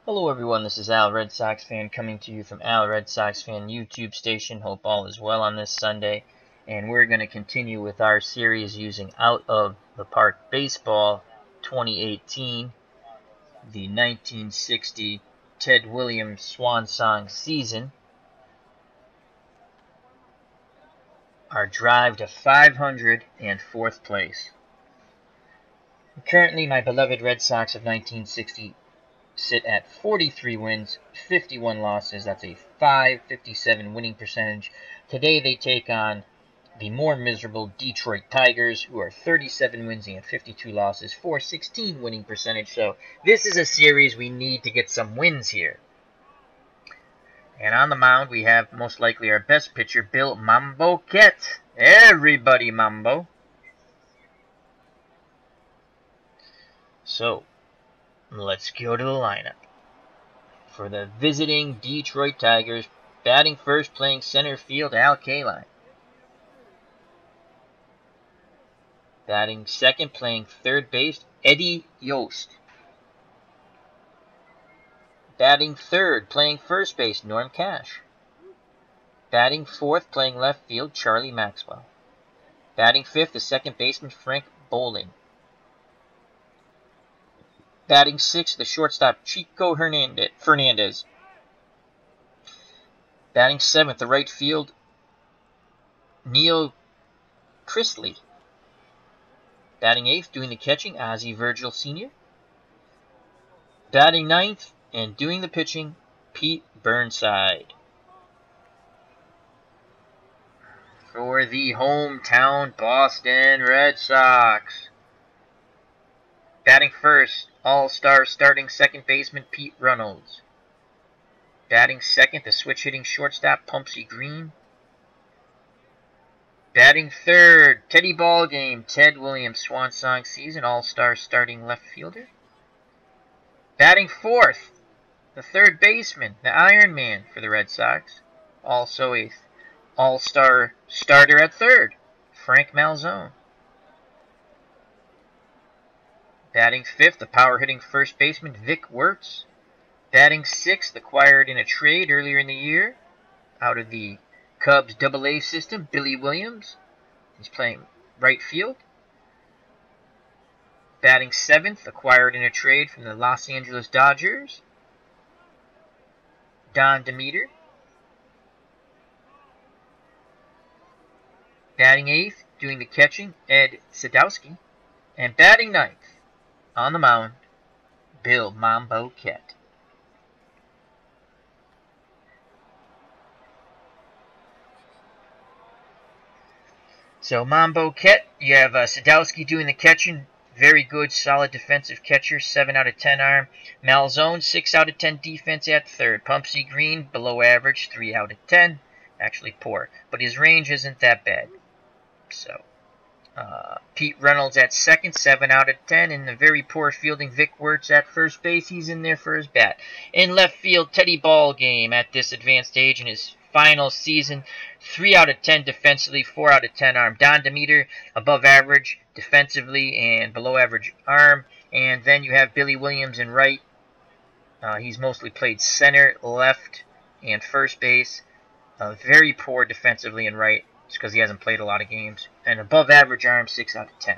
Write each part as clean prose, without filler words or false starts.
Hello everyone, this is Al Red Sox Fan coming to you from Al Red Sox Fan YouTube station. Hope all is well on this Sunday. And we're going to continue with our series using Out of the Park Baseball 2018, the 1960 Ted Williams Swan Song season. Our drive to 500 and 4th place. Currently, my beloved Red Sox of 1960 sit at 43 wins, 51 losses. That's a .557 winning percentage. Today they take on the more miserable Detroit Tigers, who are 37 wins and 52 losses, .416 winning percentage. So this is a series we need to get some wins here. And on the mound we have most likely our best pitcher, Bill Mambo Kett. Everybody Mambo. So let's go to the lineup. For the visiting Detroit Tigers, batting first, playing center field, Al Kaline. Batting second, playing third base, Eddie Yost. Batting third, playing first base, Norm Cash. Batting fourth, playing left field, Charlie Maxwell. Batting fifth, the second baseman, Frank Bowling. Batting sixth, the shortstop, Chico Fernandez. Batting seventh, the right field, Neil Chrisley. Batting eighth, doing the catching, Ozzie Virgil Sr. Batting ninth, and doing the pitching, Pete Burnside. For the hometown Boston Red Sox. Batting first, all-star starting second baseman Pete Reynolds. Batting second, the switch-hitting shortstop Pumpsy Green. Batting third, Teddy Ballgame, Ted Williams Swan Song season, all-star starting left fielder. Batting fourth, the third baseman, the Iron Man for the Red Sox. Also a all-star starter at third, Frank Malzone. Batting fifth, the power-hitting first baseman, Vic Wertz. Batting sixth, acquired in a trade earlier in the year, out of the Cubs AA system, Billy Williams. He's playing right field. Batting seventh, acquired in a trade from the Los Angeles Dodgers, Don Demeter. Batting eighth, doing the catching, Ed Sadowski. And batting ninth, on the mound, Bill Mambo Kett. So Mambo Kett, you have Sadowski doing the catching. Very good, solid defensive catcher, 7 out of 10 arm. Malzone, 6 out of 10 defense at third. Pumpsy Green, below average, 3 out of 10. Actually poor, but his range isn't that bad. So Pete Reynolds at second, 7 out of 10. And the very poor fielding Vic Wertz at first base. He's in there for his bat. In left field, Teddy Ballgame at this advanced age in his final season, 3 out of 10 defensively, 4 out of 10 arm. Don Demeter, above average defensively and below average arm. And then you have Billy Williams in right. He's mostly played center, left, and first base. Very poor defensively in right. It's because he hasn't played a lot of games. And above average arm, 6 out of 10.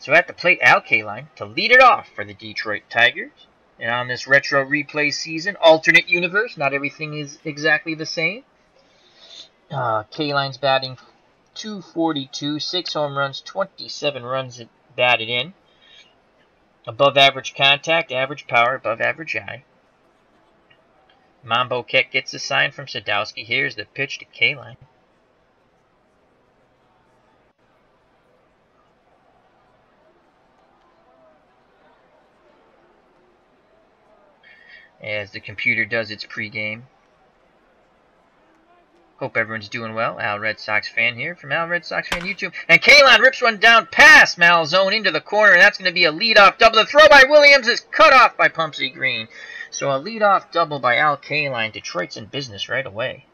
So at the plate, Al Kaline to lead it off for the Detroit Tigers. And on this retro replay season, alternate universe, not everything is exactly the same. Kaline's batting .242, 6 home runs, 27 runs batted in. Above average contact, average power, above average eye. Mambo Kett gets a sign from Sadowski. Here's the pitch to Kaline. As the computer does its pregame. Hope everyone's doing well. Al Red Sox Fan here from Al Red Sox Fan YouTube. And Kaline rips one down past Malzone into the corner, and that's going to be a leadoff double. The throw by Williams is cut off by Pumpsy Green. So a leadoff double by Al Kaline. Detroit's in business right away.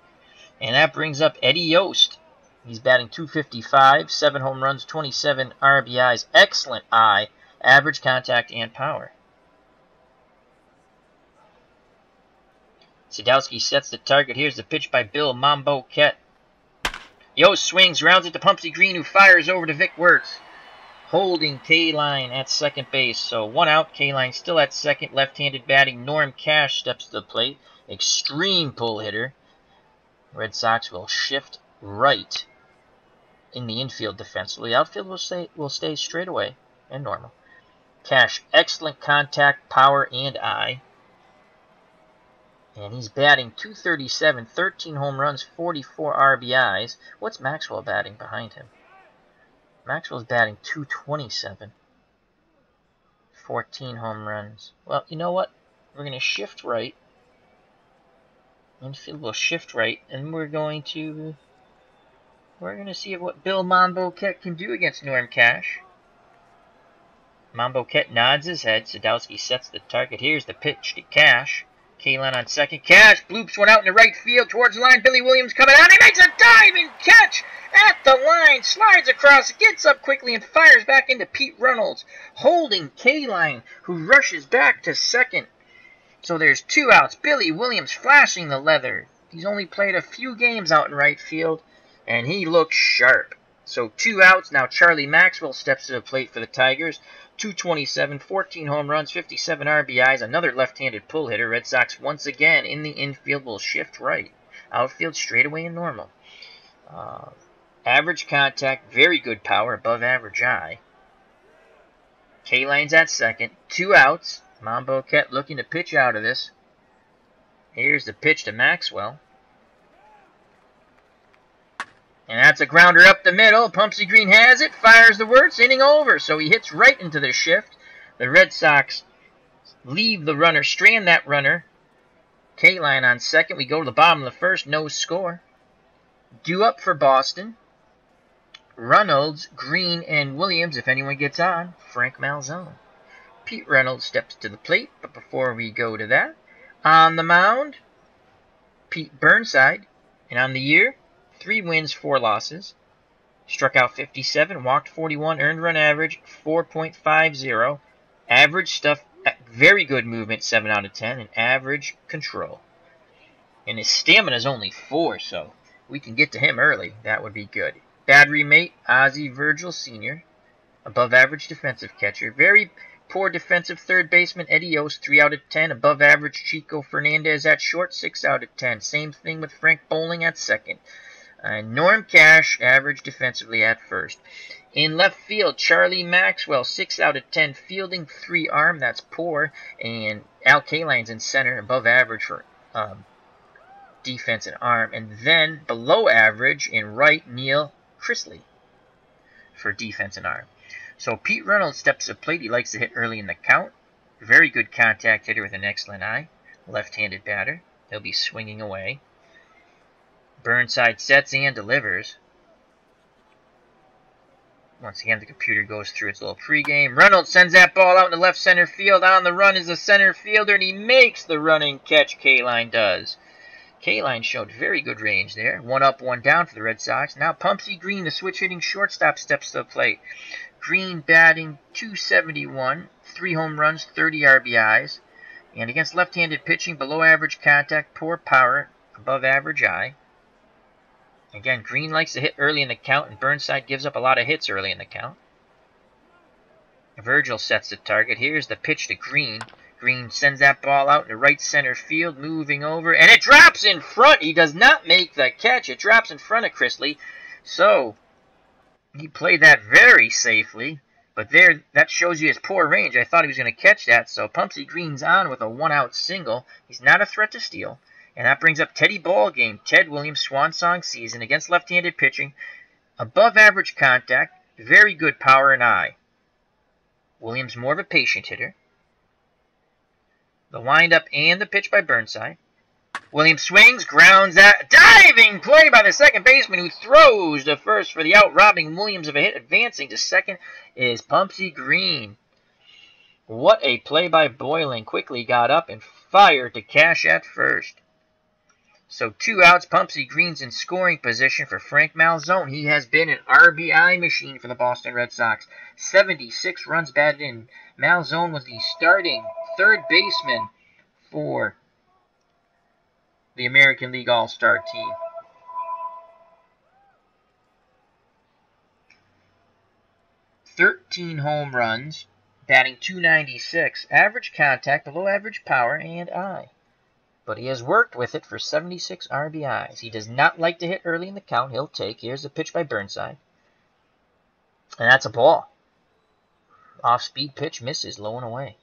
And that brings up Eddie Yost. He's batting .255, 7 home runs, 27 RBIs, excellent eye, average contact, and power. Sadowski sets the target. Here's the pitch by Bill Mambo Kett. Yo swings, rounds it to Pumpsy Green, who fires over to Vic Wertz. Holding K-Line at second base. So 1 out. K-Line still at second. Left-handed batting. Norm Cash steps to the plate. Extreme pull hitter. Red Sox will shift right in the infield defensively. Outfield will stay straight away and normal. Cash, excellent contact, power, and eye. And he's batting .237, 13 home runs, 44 RBIs. What's Maxwell batting behind him? Maxwell's batting .227, 14 home runs. Well, you know what? We're going to shift right. Infield will shift right, and we're going to see what Bill Mambo Kett can do against Norm Cash. Mambo Kett nods his head. Sadowski sets the target. Here's the pitch to Cash. K-Line on second. Cash bloops one out in the right field towards the line. Billy Williams coming out. He makes a diving catch at the line. Slides across, gets up quickly, and fires back into Pete Reynolds, holding K-Line, who rushes back to second. So there's 2 outs. Billy Williams flashing the leather. He's only played a few games out in right field, and he looks sharp. So 2 outs. Now Charlie Maxwell steps to the plate for the Tigers. .227, 14 home runs, 57 RBIs, another left-handed pull hitter. Red Sox once again in the infield will shift right. Outfield straightaway and normal. Average contact, very good power, above average eye. K-Line's at second. 2 outs. Mambo Kett looking to pitch out of this. Here's the pitch to Maxwell. And that's a grounder up the middle. Pumpsy Green has it, fires the Wertz, inning over. So he hits right into the shift. The Red Sox leave the runner, strand that runner. K-Line on second. We go to the bottom of the first, no score. Due up for Boston. Reynolds, Green, and Williams, if anyone gets on. Frank Malzone. Pete Reynolds steps to the plate, but before we go to that, on the mound, Pete Burnside. And on the year, 3 wins, 4 losses. Struck out 57, walked 41, earned run average 4.50. Average stuff, very good movement, 7 out of 10, and average control. And his stamina is only 4, so we can get to him early. That would be good. Battery mate, Ozzie Virgil Sr., above average defensive catcher. Very poor defensive third baseman, Eddie Yost, 3 out of 10. Above average, Chico Fernandez at short, 6 out of 10. Same thing with Frank Bowling at second. Norm Cash, average defensively at first. In left field, Charlie Maxwell, 6 out of 10. Fielding, 3 arm, that's poor. And Al Kaline's in center, above average for defense and arm. And then below average in right, Neil Chrisley for defense and arm. So Pete Reynolds steps to the plate. He likes to hit early in the count. Very good contact hitter with an excellent eye. Left-handed batter. He'll be swinging away. Burnside sets and delivers. Once again, the computer goes through its little pregame. Reynolds sends that ball out into left center field. On the run is the center fielder, and he makes the running catch. K-Line does. K-Line showed very good range there. 1 up, 1 down for the Red Sox. Now Pumpsy Green, the switch-hitting shortstop, steps to the plate. Green batting .271, 3 home runs, 30 RBIs. And against left-handed pitching, below average contact, poor power, above average eye. Again, Green likes to hit early in the count, and Burnside gives up a lot of hits early in the count. Virgil sets the target. Here's the pitch to Green. Green sends that ball out into right center field, moving over, and it drops in front. He does not make the catch. It drops in front of Chrisley. So he played that very safely, but there, that shows you his poor range. I thought he was going to catch that, so Pumpsy Green's on with a 1-out single. He's not a threat to steal. And that brings up Teddy Ballgame, Ted Williams' swan song season against left-handed pitching. Above average contact, very good power and eye. Williams more of a patient hitter. The windup and the pitch by Burnside. Williams swings, grounds out. Diving play by the second baseman, who throws to first for the out, robbing Williams of a hit. Advancing to second is Pumpsy Green. What a play by Boylan. Quickly got up and fired to Cash at first. So 2 outs, Pumpsy Green's in scoring position for Frank Malzone. He has been an RBI machine for the Boston Red Sox. 76 runs batted in. Malzone was the starting third baseman for the American League All-Star team. "13 home runs, batting .296, average contact, below average power, and I. But he has worked with it for 76 RBIs. He does not like to hit early in the count. He'll take. Here's a pitch by Burnside. And that's a ball. Off-speed pitch misses, low and away.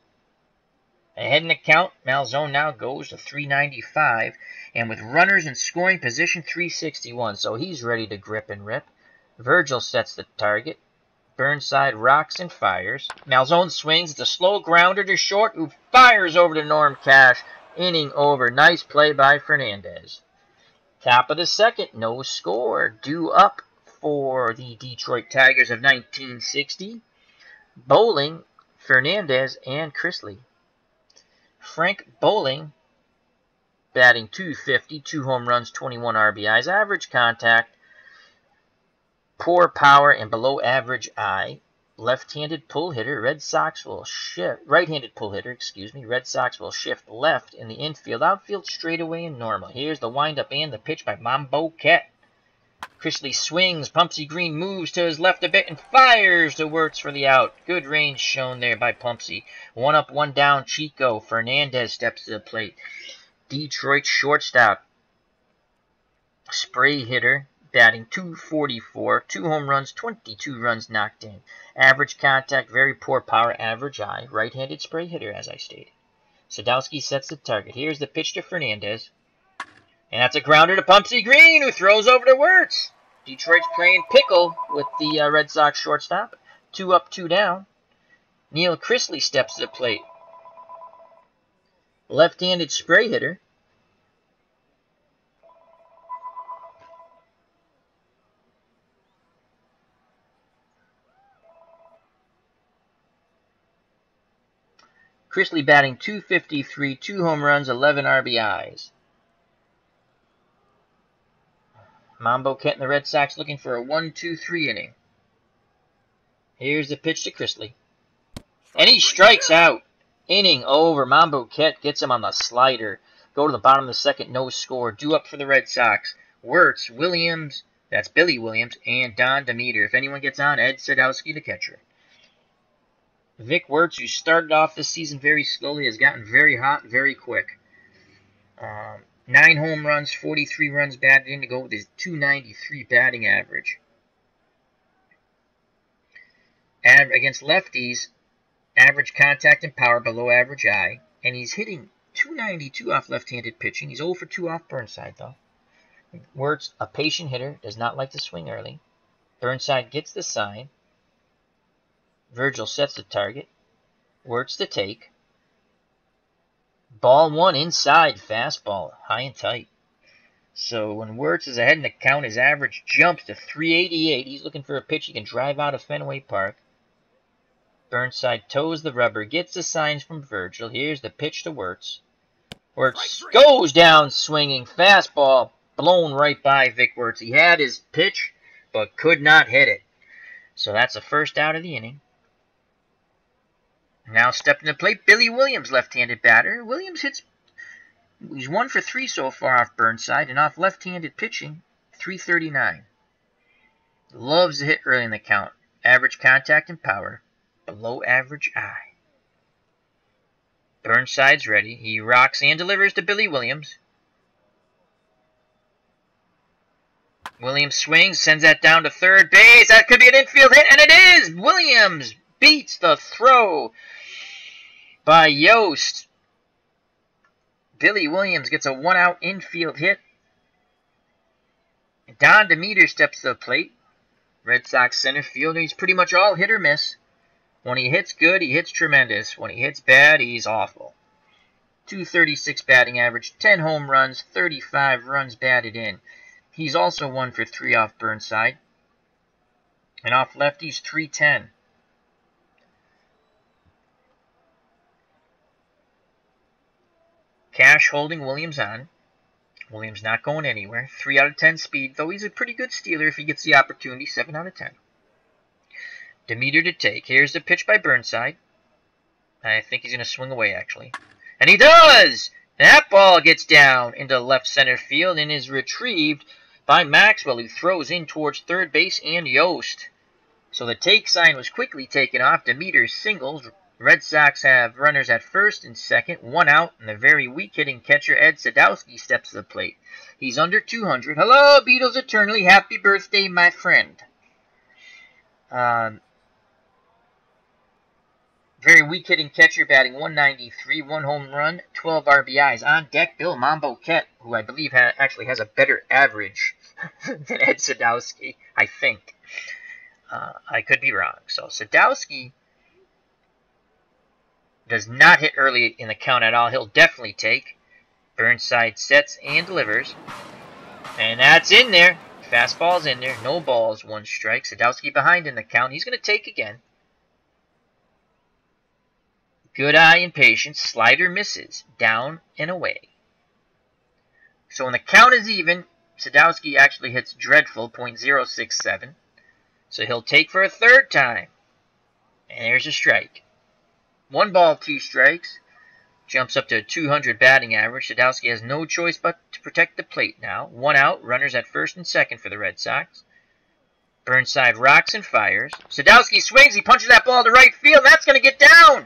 Ahead in the count, Malzone now goes to 395, and with runners in scoring position, 361. So he's ready to grip and rip. Virgil sets the target. Burnside rocks and fires. Malzone swings. It's a slow grounder to short, who fires over to Norm Cash. Inning over. Nice play by Fernandez. Top of the second, no score. Due up for the Detroit Tigers of 1960. Bowling, Fernandez, and Chrisley. Frank Bowling, batting .250, 2 home runs, 21 RBIs, average contact, poor power, and below average eye. Left-handed pull hitter. Red Sox will shift. Right-handed pull hitter, excuse me. Red Sox will shift left in the infield. Outfield straightaway and normal. Here's the windup and the pitch by Mambo Ket. Chrisley swings. Pumpsy Green moves to his left a bit and fires to Wirtz for the out. Good range shown there by Pumpsy. 1 up, 1 down. Chico. Fernandez steps to the plate. Detroit shortstop. Spray hitter. Batting .244, 2 home runs, 22 runs knocked in. Average contact, very poor power, average eye. Right-handed spray hitter, as I stated. Sadowski sets the target. Here's the pitch to Fernandez. And that's a grounder to Pumpsy Green, who throws over to Wirtz. Detroit's playing pickle with the Red Sox shortstop. 2 up, 2 down. Neil Chrisley steps to the plate. Left-handed spray hitter. Chrisley batting .253, 2 home runs, 11 RBIs. Mambo Ket and the Red Sox looking for a 1-2-3 inning. Here's the pitch to Chrisley. And he strikes out. Inning over. Mambo Ket gets him on the slider. Go to the bottom of the second, no score. Due up for the Red Sox. Wirtz, Williams, that's Billy Williams, and Don Demeter. If anyone gets on, Ed Sadowski, the catcher. Vic Wirtz, who started off this season very slowly, has gotten very hot very quick. 9 home runs, 43 runs batted in to go with his .293 batting average. Against lefties, average contact and power, below average eye. And he's hitting .292 off left-handed pitching. He's 0 for 2 off Burnside, though. Wirtz, a patient hitter, does not like to swing early. Burnside gets the sign. Virgil sets the target. Wirtz to take. Ball 1 inside, fastball, high and tight. So when Wirtz is ahead in the count, his average jumps to 388. He's looking for a pitch he can drive out of Fenway Park. Burnside toes the rubber, gets the signs from Virgil. Here's the pitch to Wirtz. Wirtz goes down swinging, fastball blown right by Vic Wirtz. He had his pitch, but could not hit it. So that's the first out of the inning. Now stepping to the plate, Billy Williams, left-handed batter. Williams he's 1 for 3 so far off Burnside, and off left-handed pitching, 339. Loves to hit early in the count. Average contact and power, below average eye. Burnside's ready. He rocks and delivers to Billy Williams. Williams swings, sends that down to third base. That could be an infield hit, and it is! Williams beats the throw by Yost. Billy Williams gets a 1-out infield hit. Don Demeter steps to the plate. Red Sox center fielder. He's pretty much all hit or miss. When he hits good, he hits tremendous. When he hits bad, he's awful. .236 batting average, 10 home runs, 35 runs batted in. He's also 1 for 3 off Burnside. And off lefties, 310. Cash holding Williams on. Williams not going anywhere. 3 out of 10 speed, though he's a pretty good stealer if he gets the opportunity. 7 out of 10. Demeter to take. Here's the pitch by Burnside. I think he's going to swing away, actually. And he does! That ball gets down into left center field and is retrieved by Maxwell, who throws in towards third base and Yost. So the take sign was quickly taken off. Demeter singles. Red Sox have runners at first and second, one out, and the very weak-hitting catcher Ed Sadowski steps to the plate. He's under 200. Hello, Beatles eternally. Happy birthday, my friend. Very weak-hitting catcher, batting 193, 1 home run, 12 RBIs. On deck, Bill Mambo Kett, who I believe actually has a better average than Ed Sadowski, I think. I could be wrong. So Sadowski does not hit early in the count at all. He'll definitely take. Burnside sets and delivers. And that's in there. Fastball's in there. No balls, 1 strike. Sadowski behind in the count. He's going to take again. Good eye and patience. Slider misses. Down and away. So when the count is even, Sadowski actually hits dreadful, .067. So he'll take for a third time. And there's a strike. 1 ball, 2 strikes. Jumps up to a 200 batting average. Sadowski has no choice but to protect the plate now. 1 out. Runners at first and second for the Red Sox. Burnside rocks and fires. Sadowski swings. He punches that ball to right field. That's going to get down.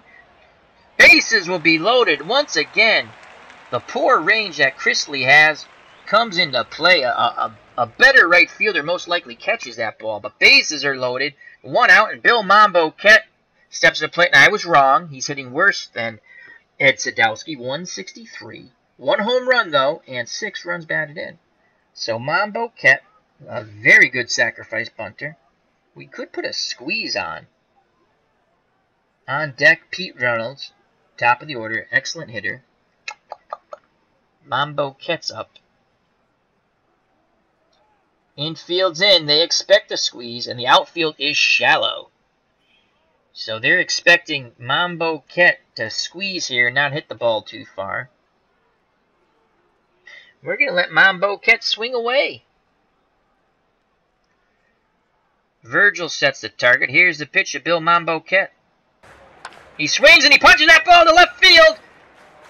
Bases will be loaded once again. The poor range that Chrisley has comes into play. A better right fielder most likely catches that ball. But bases are loaded. 1 out, and Bill Mambo Kett steps to the plate. And I was wrong. He's hitting worse than Ed Sadowski. 163. 1 home run, though, and 6 runs batted in. So Mambo Kett, a very good sacrifice bunter. We could put a squeeze on. On deck, Pete Reynolds. Top of the order, excellent hitter. Mambo Kett's up. Infield's in. They expect a squeeze, and the outfield is shallow. So they're expecting Mambo Kett to squeeze here, not hit the ball too far. We're going to let Mambo Kett swing away. Virgil sets the target. Here's the pitch to Bill Mambo Kett. He swings and he punches that ball to left field.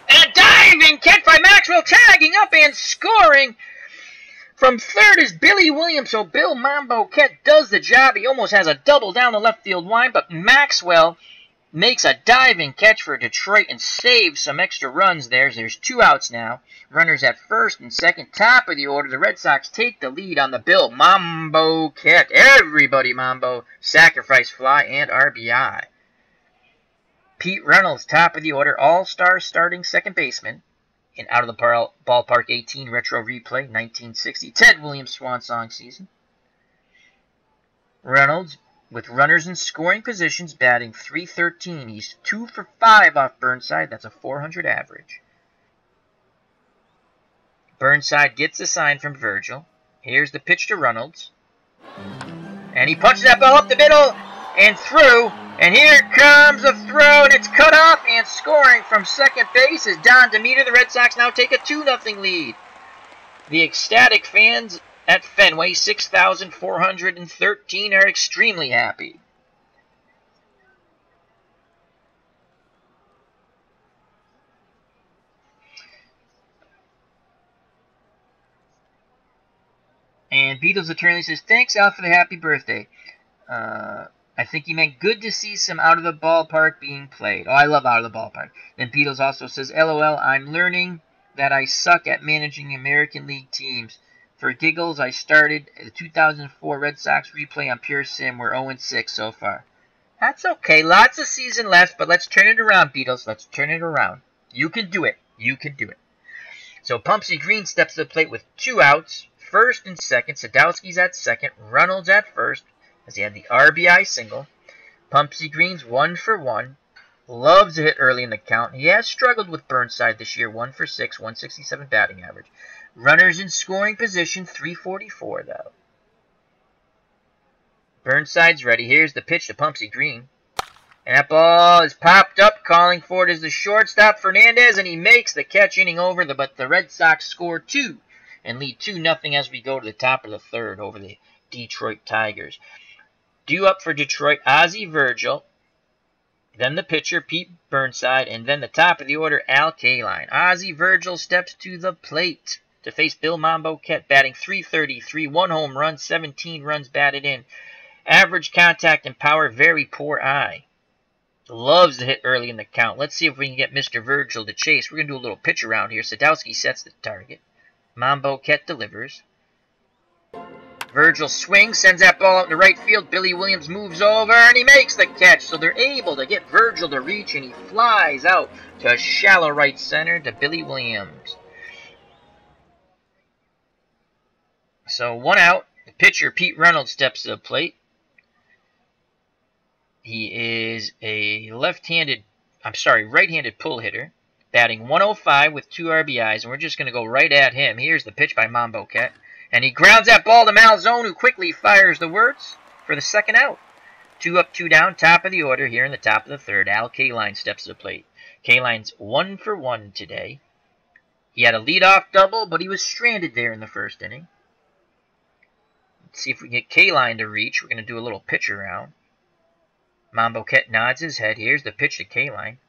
And a diving catch by Maxwell, tagging up and scoring. From third is Billy Williams. So Bill Mambo Kett does the job. He almost has a double down the left field line, but Maxwell makes a diving catch for Detroit and saves some extra runs there. There's 2 outs now. Runners at first and second. Top of the order. The Red Sox take the lead on the Bill Mambo Kett. Everybody Mambo. Sacrifice fly and RBI. Pete Reynolds, top of the order, all-star starting second baseman. In Out of the Ballpark 18 retro replay, 1960. Ted Williams swan song season. Reynolds, with runners in scoring positions, batting .313. He's 2 for 5 off Burnside. That's a .400 average. Burnside gets a sign from Virgil. Here's the pitch to Reynolds. And he punches that ball up the middle and through. And here comes a throw, and it's cut off, and scoring from second base is Don Demeter. The Red Sox now take a 2-0 lead. The ecstatic fans at Fenway, 6,413, are extremely happy. And Beatles attorney says, thanks, Al, for the happy birthday. I think he meant good to see some Out of the Ballpark being played. Oh, I love Out of the Ballpark. Then Beatles also says, LOL, I'm learning that I suck at managing American League teams. For giggles, I started the 2004 Red Sox replay on Pure Sim. We're 0-6 so far. That's okay. Lots of season left, but let's turn it around, Beatles. Let's turn it around. You can do it. You can do it. So Pumpsy Green steps to the plate with 2 outs. First and second. Sadowski's at second. Reynolds at first, as he had the RBI single. Pumpsy Green's 1 for 1. Loves to hit early in the count. He has struggled with Burnside this year. 1 for 6, 167 batting average. Runners in scoring position, 344 though. Burnside's ready. Here's the pitch to Pumpsy Green. And that ball is popped up. Calling for it is the shortstop, Fernandez, and he makes the catch, inning over. But the Red Sox score 2 and lead 2-0 as we go to the top of the third over the Detroit Tigers. Due up for Detroit, Ozzie Virgil. then the pitcher, Pete Burnside, and then the top of the order, Al Kaline. Ozzie Virgil steps to the plate to face Bill Mambo Kett, batting .333, 1 home run, 17 runs batted in. Average contact and power, very poor eye. Loves to hit early in the count. Let's see if we can get Mr. Virgil to chase. We're going to do a little pitch around here. Sadowski sets the target. Mambo Kett delivers. Virgil swings, sends that ball out into right field. Billy Williams moves over, and he makes the catch. So they're able to get Virgil to reach, and he flies out to shallow right center to Billy Williams. So 1 out. The pitcher, Pete Reynolds, steps to the plate. He is a right-handed pull hitter, batting .105 with 2 RBIs, and we're just going to go right at him. Here's the pitch by Mambo Kett, and he grounds that ball to Malzone, who quickly fires the words for the 2nd out. 2 up, 2 down, top of the order here in the top of the 3rd. Al Kaline steps to the plate. Kaline's 1 for 1 today. He had a leadoff double, but he was stranded there in the 1st inning. Let's see if we can get Kaline to reach. We're going to do a little pitch around. Mambo Kett nods his head. Here's the pitch to Kaline.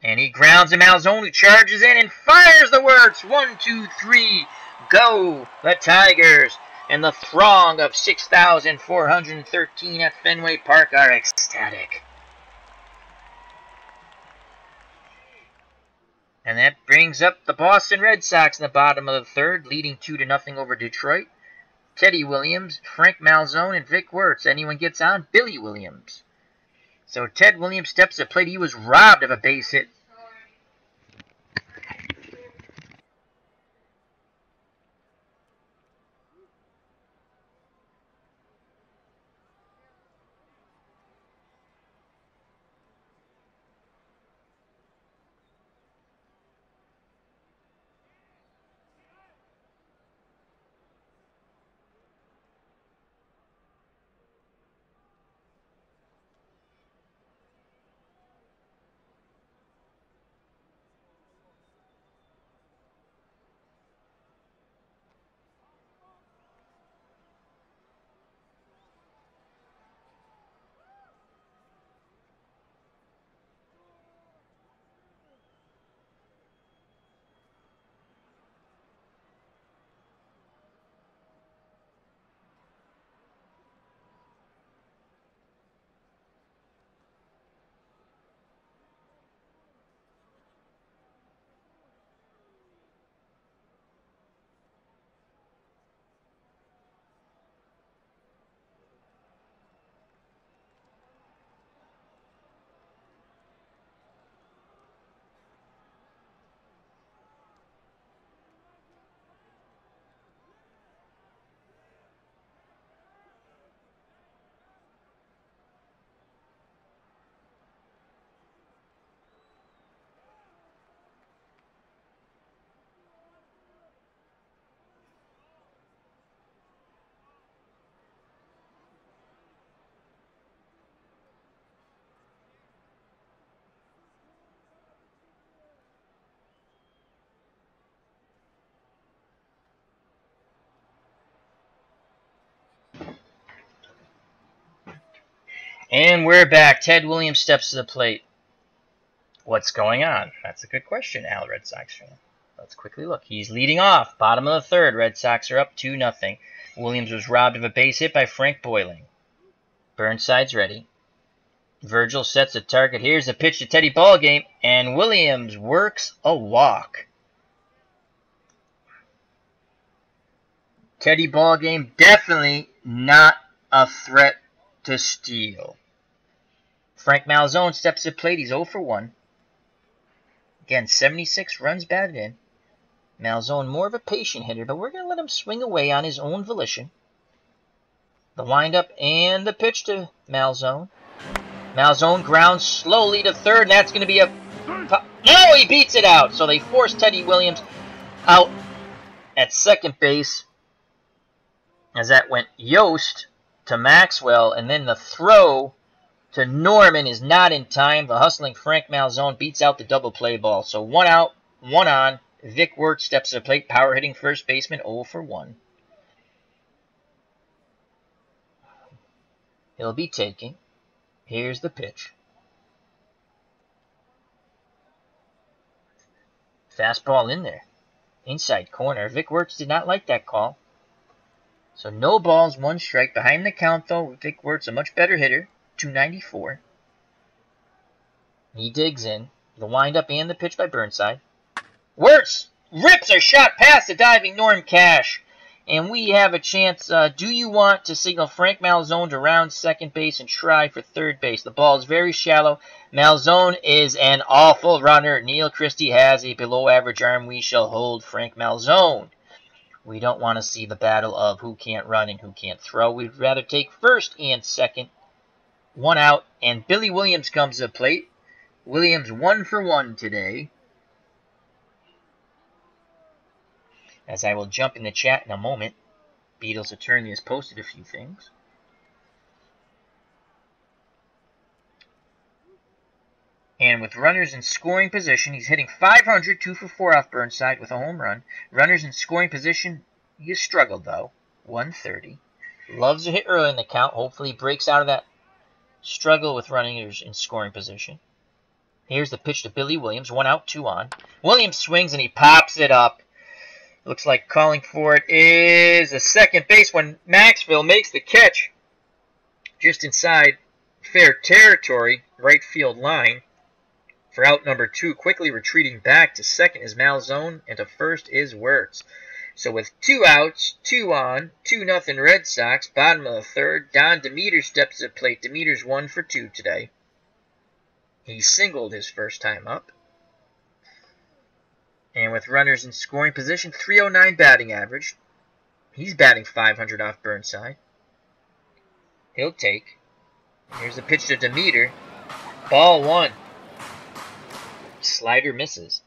And he grounds to Malzone, who charges in and fires the works. 1, 2, 3, go, the Tigers. And the throng of 6,413 at Fenway Park are ecstatic. And that brings up the Boston Red Sox in the bottom of the 3rd, leading 2-0 over Detroit. Teddy Williams, Frank Malzone, and Vic Wertz. Anyone gets on? Billy Williams. So Ted Williams steps to the plate. He was robbed of a base hit. And we're back. Ted Williams steps to the plate. What's going on? That's a good question, Al, Red Sox fan. Let's quickly look. He's leading off. Bottom of the 3rd. Red Sox are up 2-0. Williams was robbed of a base hit by Frank Boyling. Burnside's ready. Virgil sets a target. Here's a pitch to Teddy Ballgame, and Williams works a walk. Teddy Ballgame definitely not a threat to steal. Frank Malzone steps to the plate. He's 0 for 1. Again, 76 runs batted in. Malzone more of a patient hitter, but we're going to let him swing away on his own volition. The windup and the pitch to Malzone. Malzone grounds slowly to 3rd, and that's going to be a... No, he beats it out! So they force Teddy Williams out at 2nd base, as that went Yost to Maxwell, and then the throw to Norman is not in time. The hustling Frank Malzone beats out the double play ball. So 1 out, 1 on. Vic Wertz steps to the plate, power hitting first baseman, 0 for 1. He'll be taking. Here's the pitch. Fastball in there. Inside corner. Vic Wertz did not like that call. So no balls, 1 strike. Behind the count, though, Vic Wertz, a much better hitter. 294. He digs in. The windup and the pitch by Burnside. Wertz rips a shot past the diving Norm Cash. And we have a chance. Do you want to signal Frank Malzone to round second base and try for third base? The ball is very shallow. Malzone is an awful runner. Neil Christie has a below-average arm. We shall hold Frank Malzone. We don't want to see the battle of who can't run and who can't throw. We'd rather take first and second. 1 out, and Billy Williams comes to the plate. Williams 1 for 1 today. As I will jump in the chat in a moment. Beatles Attorney has posted a few things. And with runners in scoring position, he's hitting .500, 2 for 4 off Burnside with a home run. Runners in scoring position, he has struggled though. 130. Loves to hit early in the count. Hopefully he breaks out of that struggle with runners in scoring position. Here's the pitch to Billy Williams. 1 out, 2 on. Williams swings and he pops it up. Looks like calling for it is a second base when Maxville makes the catch. Just inside fair territory, right field line. For out number 2, quickly retreating back to second is Malzone, and to first is Wertz. So with 2 outs, 2 on, 2-0 Red Sox, bottom of the third, Don Demeter steps to the plate. Demeter's 1 for 2 today. He singled his first time up. And with runners in scoring position, .309 batting average. He's batting .500 off Burnside. He'll take. Here's the pitch to Demeter. Ball 1. Slider misses.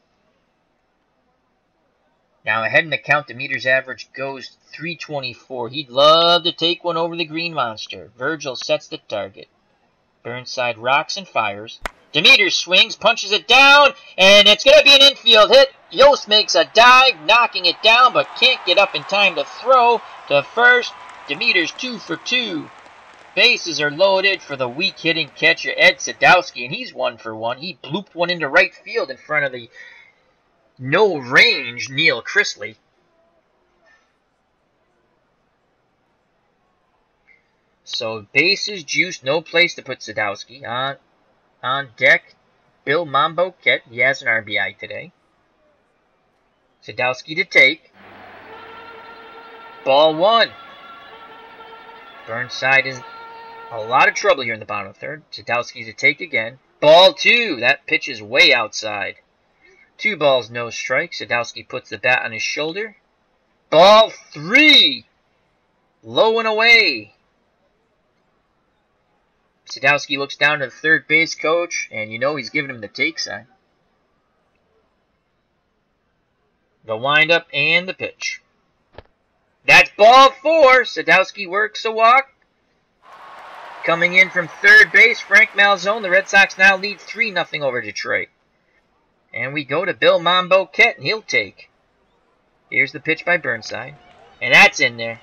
Now ahead in the count, Demeter's average goes .324. He'd love to take one over the green monster. Virgil sets the target. Burnside rocks and fires. Demeter swings, punches it down, and it's going to be an infield hit. Yost makes a dive, knocking it down, but can't get up in time to throw to first. Demeter's 2 for 2. Bases are loaded for the weak-hitting catcher Ed Sadowski, and he's 1 for 1. He blooped one into right field in front of the no-range Neil Chrisley. So bases juiced, no place to put Sadowski. On deck, Bill Mambo Kett. He has an RBI today. Sadowski to take. Ball 1. Burnside is a lot of trouble here in the bottom of the third. Sadowski to take again. Ball 2. That pitch is way outside. 2 balls, no strikes. Sadowski puts the bat on his shoulder. Ball 3. Low and away. Sadowski looks down to the third base coach, and you know he's giving him the take sign. The windup and the pitch. That's ball 4. Sadowski works a walk. Coming in from third base, Frank Malzone. The Red Sox now lead 3-0 over Detroit. And we go to Bill Mambo Kett, and he'll take. Here's the pitch by Burnside. And that's in there.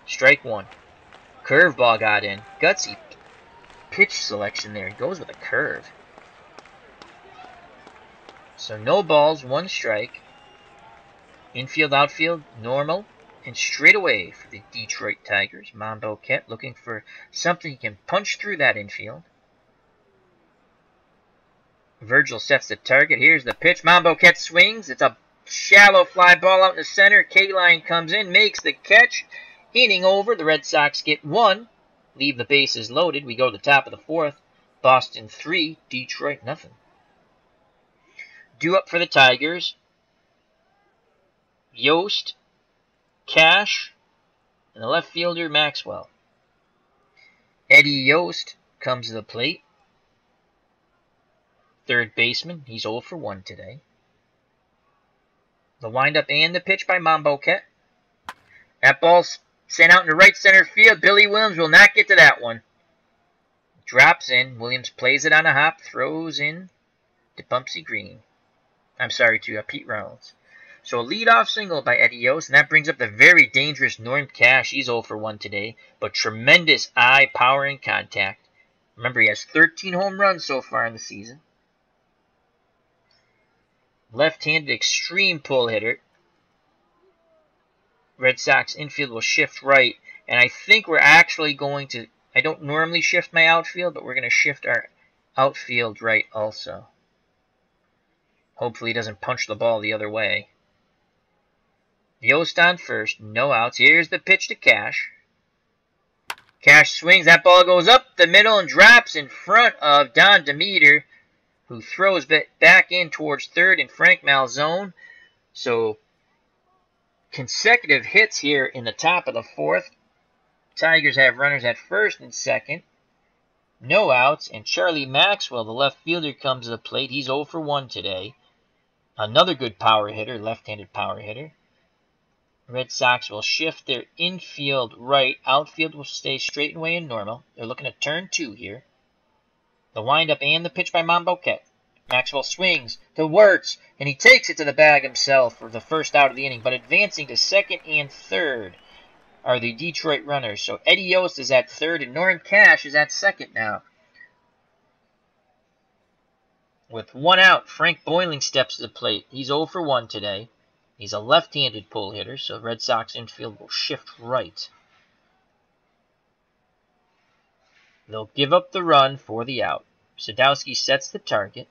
Strike 1. Curveball got in. Gutsy pitch selection there. He goes with a curve. So no balls, 1 strike. Infield, outfield, normal. And straight away for the Detroit Tigers. Mambo Kett looking for something he can punch through that infield. Virgil sets the target. Here's the pitch. Mambo Kett swings. It's a shallow fly ball out in the center. K-Line comes in, makes the catch. Inning over. The Red Sox get 1. Leave the bases loaded. We go to the top of the 4th. Boston 3, Detroit nothing. Due up for the Tigers. Yost, Cash, and the left fielder Maxwell. Eddie Yost comes to the plate. Third baseman. He's 0 for 1 today. The windup and the pitch by Mambo Kett. That ball's sent out into right center field. Billy Williams will not get to that one. Drops in. Williams plays it on a hop. Throws in to Bumpsy Green. I'm sorry, to Pete Reynolds. So a leadoff single by Eddie Yost. And that brings up the very dangerous Norm Cash. He's 0 for 1 today. But tremendous eye power and contact. Remember, he has 13 home runs so far in the season. Left-handed extreme pull hitter. Red Sox infield will shift right. And I think we're actually going to... I don't normally shift my outfield, but we're going to shift our outfield right also. Hopefully he doesn't punch the ball the other way. Yost on first. No outs. Here's the pitch to Cash. Cash swings. That ball goes up the middle and drops in front of Don Demeter, who throws back in towards third, and Frank Malzone. So, consecutive hits here in the top of the fourth. Tigers have runners at first and second. No outs, and Charlie Maxwell, the left fielder, comes to the plate. He's 0 for 1 today. Another good power hitter, left-handed power hitter. Red Sox will shift their infield right. Outfield will stay straight and away and normal. They're looking at turn 2 here. The windup and the pitch by Monboquet. Maxwell swings to Wirtz, and he takes it to the bag himself for the first out of the inning. But advancing to second and third are the Detroit runners. So Eddie Yost is at third, and Norm Cash is at second now. With 1 out, Frank Boiling steps to the plate. He's 0 for 1 today. He's a left-handed pull hitter, so Red Sox infield will shift right. They'll give up the run for the out. Sadowski sets the target.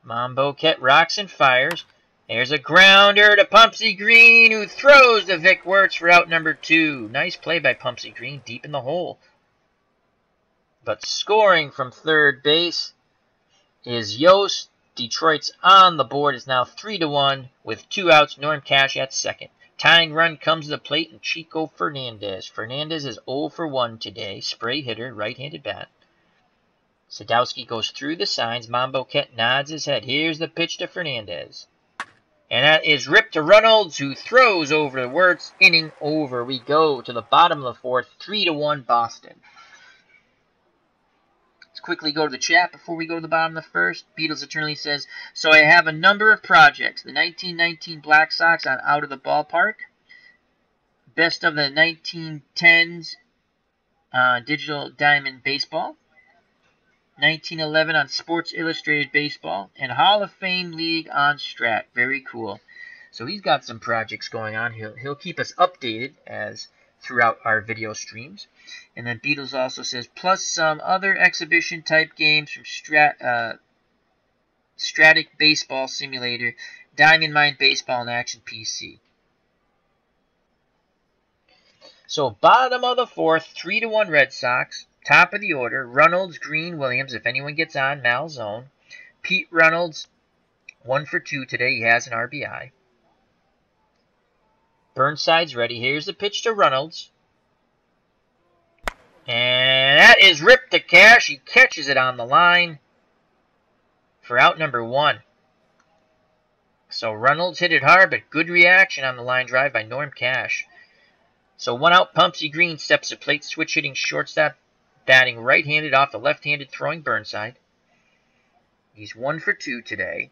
Monboquet rocks and fires. There's a grounder to Pumpsy Green, who throws to Vic Wirtz for out number 2. Nice play by Pumpsy Green, deep in the hole. But scoring from third base is Yost. Detroit's on the board is now 3-1 with 2 outs. Norm Cash at second. Tying run comes to the plate, and Chico Fernandez. Fernandez is 0 for 1 today. Spray hitter, right-handed bat. Sadowski goes through the signs. Monboquet nods his head. Here's the pitch to Fernandez. And that is ripped to Reynolds, who throws over the Wirtz. Inning over. We go to the bottom of the fourth. 3-1 Boston. Let's quickly go to the chat before we go to the bottom of the first. Beatles Eternally says, so I have a number of projects. The 1919 Black Sox on Out of the Ballpark. Best of the 1910s Digital Diamond Baseball. 1911 on Sports Illustrated Baseball, and Hall of Fame League on Strat. Very cool. So he's got some projects going on. He'll keep us updated as throughout our video streams. And then Beatles also says, plus some other exhibition type games from Stratic Baseball Simulator, Diamond Mine Baseball, and Action PC. So bottom of the fourth, 3-1 Red Sox. Top of the order, Reynolds, Green, Williams. If anyone gets on, Malzone. Pete Reynolds, 1 for 2 today. He has an RBI. Burnside's ready. Here's the pitch to Reynolds. And that is ripped to Cash. He catches it on the line for out number 1. So Reynolds hit it hard, but good reaction on the line drive by Norm Cash. So 1 out, Pumpsy Green steps to plate, switch hitting shortstop, batting right-handed off the left-handed throwing Burnside. He's 1 for 2 today.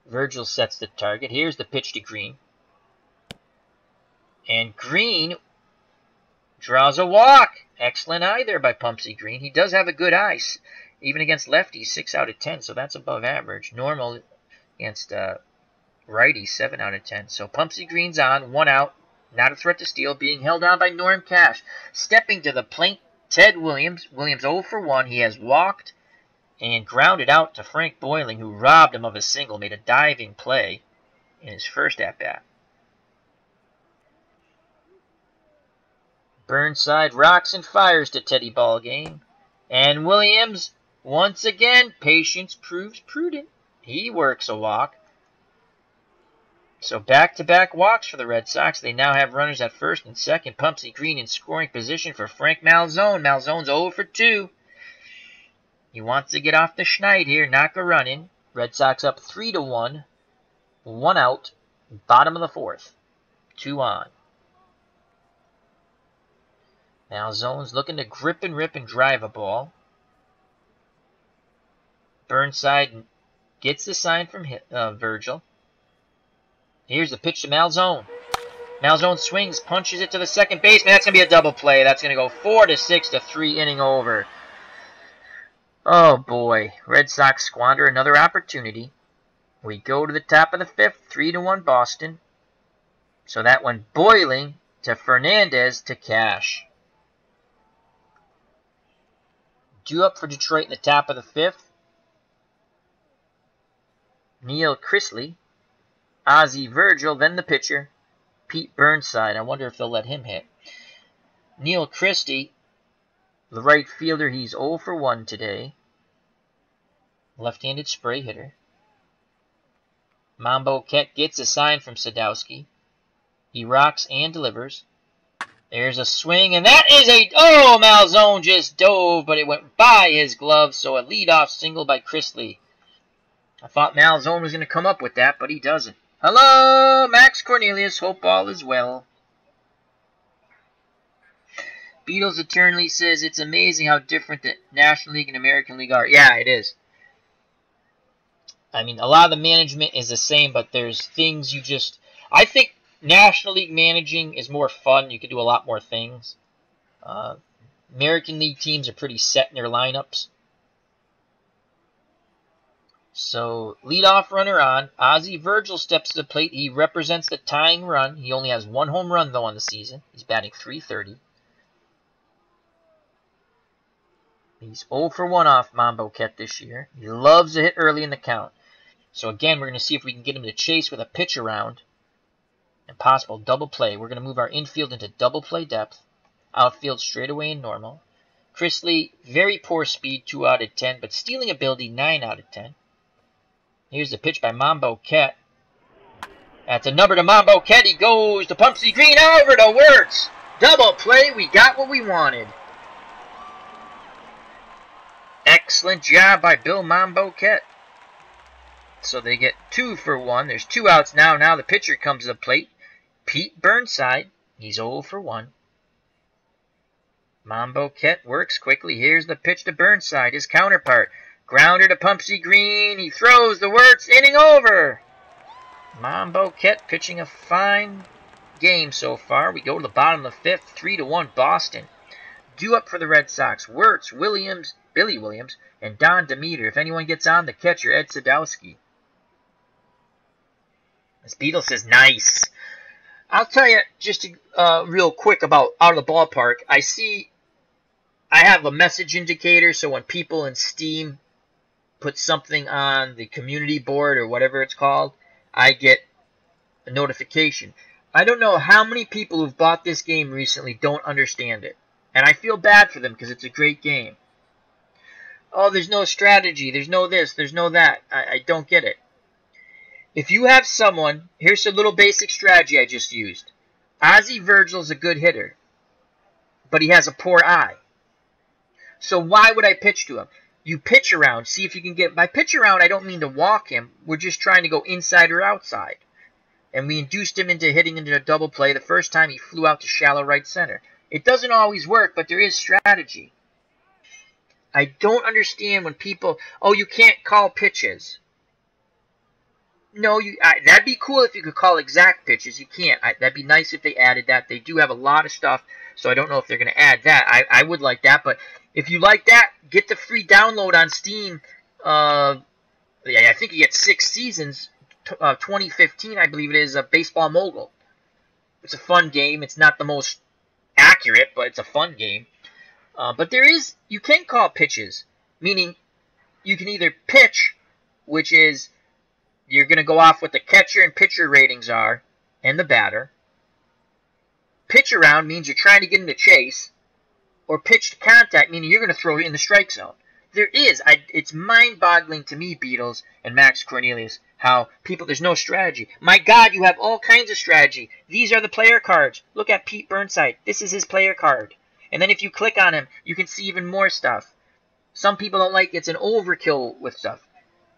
Virgil sets the target. Here's the pitch to Green. And Green draws a walk. Excellent eye there by Pumpsy Green. He does have a good eye. Even against lefties, 6 out of 10, so that's above average. Normal against righties, 7 out of 10. So Pumpsy Green's on, 1 out. Not a threat to steal, being held on by Norm Cash. Stepping to the plate, Ted Williams. Williams 0 for 1. He has walked and grounded out to Frank Boiling, who robbed him of a single, made a diving play in his first at-bat. Burnside rocks and fires to Teddy Ballgame. And Williams, once again, patience proves prudent. He works a walk. So back-to-back walks for the Red Sox. They now have runners at first and second. Pumpsy Green in scoring position for Frank Malzone. Malzone's 0 for 2. He wants to get off the schneid here, knock a run in. Red Sox up 3-1. 1 out. Bottom of the fourth. 2 on. Malzone's looking to grip and rip and drive a ball. Burnside gets the sign from Virgil. Here's the pitch to Malzone. Malzone swings, punches it to the second baseman. That's going to be a double play. That's going to go 4-6 to 3 inning over. Oh boy, Red Sox squander another opportunity. We go to the top of the fifth, 3-1 Boston. So that went boiling to Fernandez to cash. Due up for Detroit in the top of the fifth. Neil Chrisley, Ozzie Virgil, then the pitcher, Pete Burnside. I wonder if they'll let him hit. Neil Christie, the right fielder, he's 0 for 1 today. Left-handed spray hitter. Mambo Ket gets a sign from Sadowski. He rocks and delivers. There's a swing, and that is a... Oh, Malzone just dove, but it went by his glove, so a leadoff single by Chrisley. I thought Malzone was going to come up with that, but he doesn't. Hello, Max Cornelius. Hope all is well. Beatles Eternally says, it's amazing how different the National League and American League are. Yeah, it is. I mean, a lot of the management is the same, but there's things you just... I think National League managing is more fun. You can do a lot more things. American League teams are pretty set in their lineups. So, leadoff runner on. Ozzie Virgil steps to the plate. He represents the tying run. He only has 1 home run, though, on the season. He's batting .330. He's 0 for 1 off Mambo Ket this year. He loves to hit early in the count. So, again, we're going to see if we can get him to chase with a pitch around. And possible double play. We're going to move our infield into double play depth. Outfield straightaway and normal. Chrisley, very poor speed, 2 out of 10, but stealing ability, 9 out of 10. Here's the pitch by Mambo Ket. That's a number to Mambo Ket. He goes to Pumpsy Green over to Wirtz. Double play. We got what we wanted. Excellent job by Bill Mambo Ket. So they get 2 for 1. There's 2 outs now. Now the pitcher comes to the plate. Pete Burnside. He's 0 for 1. Mambo Ket works quickly. Here's the pitch to Burnside, his counterpart. Grounder to Pumpsy Green. He throws the Wirtz. Inning over. Mambo Ket pitching a fine game so far. We go to the bottom of the fifth. 3-1 Boston. Due up for the Red Sox. Wirtz, Williams, Billy Williams, and Don Demeter. If anyone gets on, the catcher, Ed Sadowski. This Beetle says, nice. I'll tell you just real quick about out of the ballpark. I have a message indicator, so when people in Steam put something on the community board or whatever it's called, I get a notification. I don't know how many people who've bought this game recently don't understand it. And I feel bad for them because it's a great game. Oh, there's no strategy. There's no this. There's no that. I don't get it. If you have someone, here's a little basic strategy I just used. Ozzie Virgil's a good hitter, but he has a poor eye. So why would I pitch to him? You pitch around, see if you can get... By pitch around, I don't mean to walk him. We're just trying to go inside or outside. And we induced him into hitting into a double play. The first time he flew out to shallow right center. It doesn't always work, but there is strategy. I don't understand when people... Oh, you can't call pitches. No, that'd be cool if you could call exact pitches. You can't. That'd be nice if they added that. They do have a lot of stuff, so I don't know if they're going to add that. I would like that, but if you like that, get the free download on Steam. I think you get 6 seasons. 2015, I believe it is, Baseball Mogul. It's a fun game. It's not the most accurate, but it's a fun game. But you can call pitches, meaning you can either pitch, which is... You're going to go off what the catcher and pitcher ratings are, and the batter. Pitch around means you're trying to get into chase, or pitch to contact, meaning you're going to throw it in the strike zone. It's mind-boggling to me, Beatles and Max Cornelius, how there's no strategy. My God, you have all kinds of strategy. These are the player cards. Look at Pete Burnside. This is his player card. And then if you click on him, you can see even more stuff. Some people don't like it's an overkill with stuff.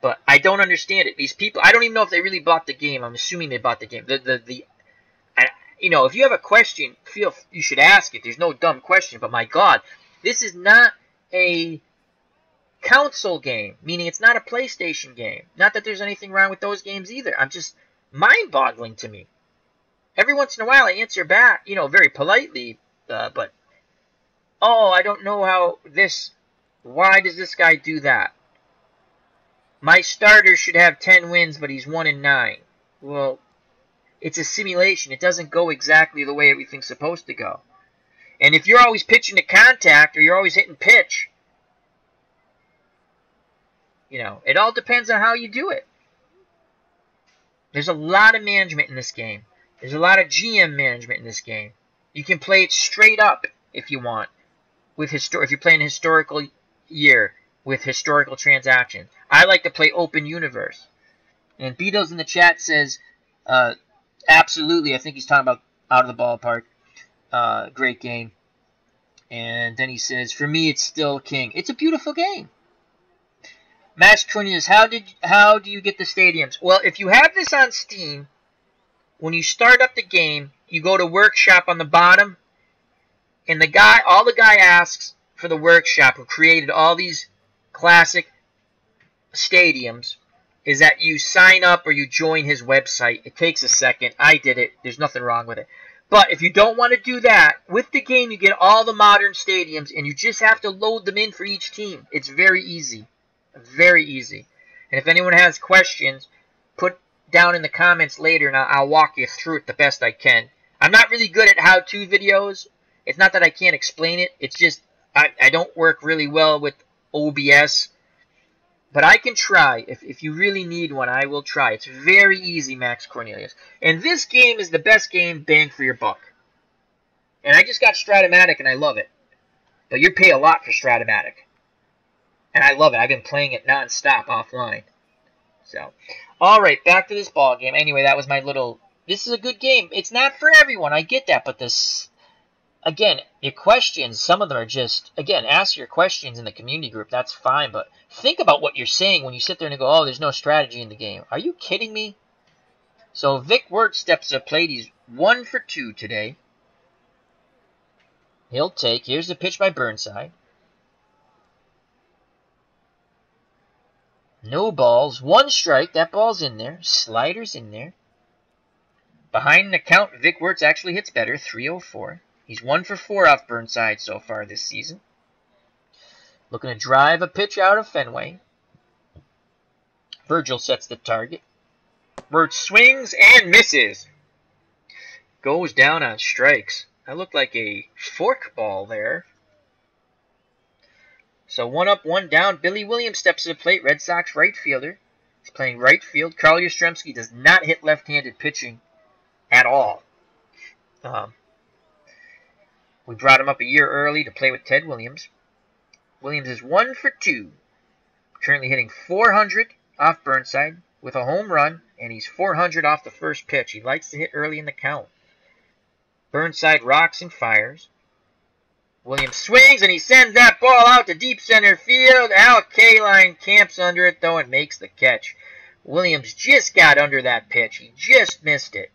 But I don't understand it. These people, I don't even know if they really bought the game. I'm assuming they bought the game. If you have a question, you should ask it. There's no dumb question. But my God, this is not a console game, meaning it's not a PlayStation game. Not that there's anything wrong with those games either. I'm just mind-boggling to me. Every once in a while, I answer back, very politely. But I don't know how this Why does this guy do that? My starter should have 10 wins, but he's 1-9. Well, it's a simulation. It doesn't go exactly the way everything's supposed to go. And if you're always pitching to contact or you're always hitting pitch, you know, it all depends on how you do it. There's a lot of management in this game. There's a lot of GM management in this game. You can play it straight up if you want. If you're playing a historical year with historical transactions. I like to play open universe. And Beatles in the chat says, absolutely, I think he's talking about Out of the Ballpark. Great game. And then he says, for me, it's still king. It's a beautiful game. Max Cornelius, how do you get the stadiums? Well, if you have this on Steam, when you start up the game, you go to workshop on the bottom, and all the guy asks for the workshop who created all these classic stadiums is that you sign up or you join his website. It takes a second. I did it. There's nothing wrong with it. But if you don't want to do that, with the game you get all the modern stadiums and you just have to load them in for each team. It's very easy. Very easy. And if anyone has questions, put down in the comments later and I'll walk you through it the best I can. I'm not really good at how-to videos. It's not that I can't explain it. It's just I don't work really well with OBS. But I can try. If you really need one, I will try. It's very easy, Max Cornelius. And this game is the best game bang for your buck. And I just got Stratomatic and I love it. But you pay a lot for Stratomatic. And I love it. I've been playing it non-stop offline. So, alright, back to this ball game. Anyway, that was my little... This is a good game. It's not for everyone. I get that. But this... Again, your questions, some of them are just... Again, ask your questions in the community group. That's fine. But think about what you're saying when you sit there and go, oh, there's no strategy in the game. Are you kidding me? So, Vic Wirtz steps to the plate. He's 1 for 2 today. He'll take... Here's the pitch by Burnside. No balls. 1 strike. That ball's in there. Slider's in there. Behind the count, Vic Wirtz actually hits better. 304. He's 1 for 4 off Burnside so far this season. Looking to drive a pitch out of Fenway. Virgil sets the target. Wirtz swings and misses. Goes down on strikes. That looked like a fork ball there. So 1 up, 1 down. Billy Williams steps to the plate. Red Sox right fielder. He's playing right field. Carl Yastrzemski does not hit left-handed pitching at all. We brought him up a year early to play with Ted Williams. Williams is 1 for 2. Currently hitting 400 off Burnside with a home run, and he's 400 off the first pitch. He likes to hit early in the count. Burnside rocks and fires. Williams swings, and he sends that ball out to deep center field. Al Kaline camps under it, though, and makes the catch. Williams just got under that pitch. He just missed it.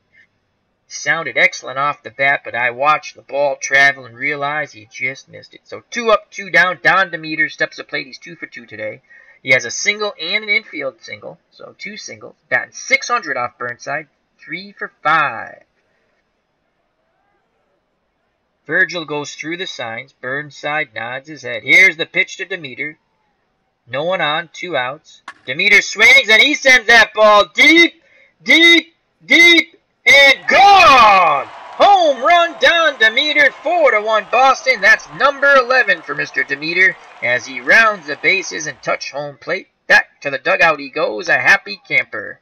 Sounded excellent off the bat, but I watched the ball travel and realized he just missed it. So 2 up, 2 down. Don Demeter steps to the plate. He's 2 for 2 today. He has a single and an infield single, so 2 singles. Batting 600 off Burnside. 3 for 5. Virgil goes through the signs. Burnside nods his head. Here's the pitch to Demeter. No one on, 2 outs. Demeter swings, and he sends that ball deep, deep, deep, and gone! Home run, Don Demeter, 4-1 Boston. That's number 11 for Mr. Demeter as he rounds the bases and touch home plate. Back to the dugout he goes, a happy camper.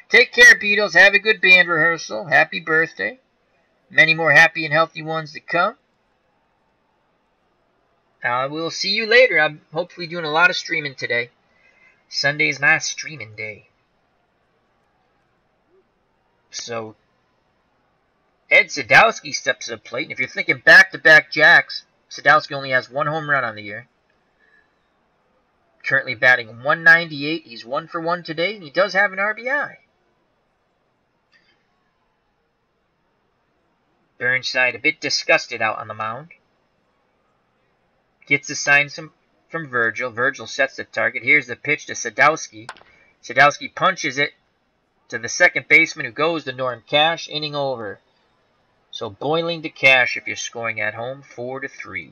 Take care, Beatles. Have a good band rehearsal. Happy birthday. Many more happy and healthy ones to come. We'll see you later. I'm hopefully doing a lot of streaming today. Sunday's my streaming day. So, Ed Sadowski steps to the plate. And if you're thinking back-to-back jacks, Sadowski only has 1 home run on the year. Currently batting 198. He's 1 for 1 today, and he does have an RBI. Burnside a bit disgusted out on the mound. Gets the sign from Virgil. Virgil sets the target. Here's the pitch to Sadowski. Sadowski punches it to the second baseman who goes to Norm Cash. Inning over. So Boiling to cash if you're scoring at home, 4-3.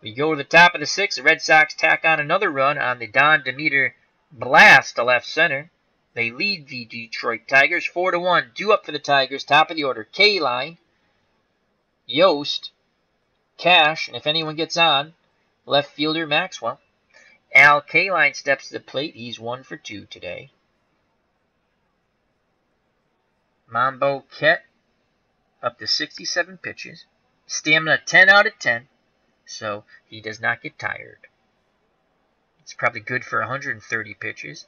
We go to the top of the 6th. The Red Sox tack on another run on the Don Demeter blast to left center. They lead the Detroit Tigers 4-1. Due up for the Tigers, top of the order, K-Line, Yost, Cash, and if anyone gets on, left fielder Maxwell. Al K-Line steps to the plate. He's 1 for 2 today. Mambo Ket up to 67 pitches. Stamina 10 out of 10. So he does not get tired. It's probably good for 130 pitches.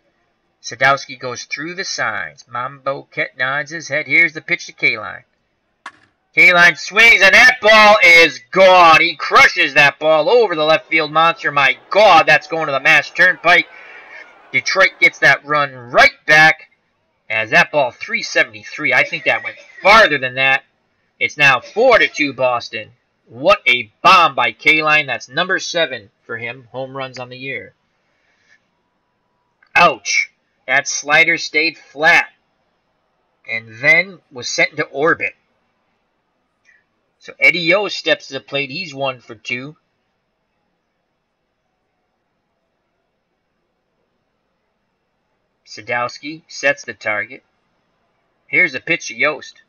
Sadowski goes through the signs. Mambo Ket nods his head. Here's the pitch to K-Line. K-Line swings, and that ball is gone. He crushes that ball over the left field monster. My God, that's going to the Mass Turnpike. Detroit gets that run right back. As that ball, 373. I think that went farther than that. It's now 4-2 Boston. What a bomb by K-Line. That's number 7 for him. Home runs on the year. Ouch. That slider stayed flat. And then was sent into orbit. So Eddie Yost steps to the plate. He's 1 for 2. Sadowski sets the target. Here's a pitch to Yost.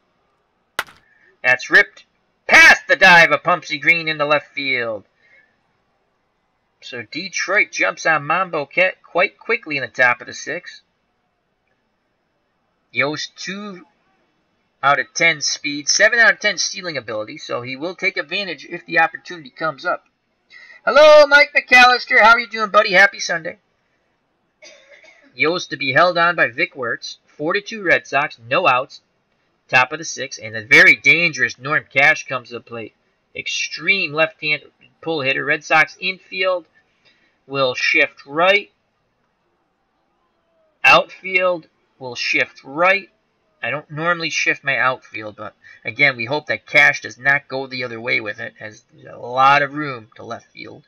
That's ripped past the dive of Pumpsy Green into left field. So Detroit jumps on Mambo Ket quite quickly in the top of the 6th. Yost 2 out of 10 speed, 7 out of 10 stealing ability, so he will take advantage if the opportunity comes up. Hello, Mike McAllister. How are you doing, buddy? Happy Sunday. Yost to be held on by Vic Wertz. 4-2 Red Sox, no outs. Top of the 6th, and a very dangerous Norm Cash comes to the plate. Extreme left-hand pull hitter. Red Sox infield will shift right. Outfield will shift right. I don't normally shift my outfield, but again, we hope that Cash does not go the other way with it, as there's a lot of room to left field.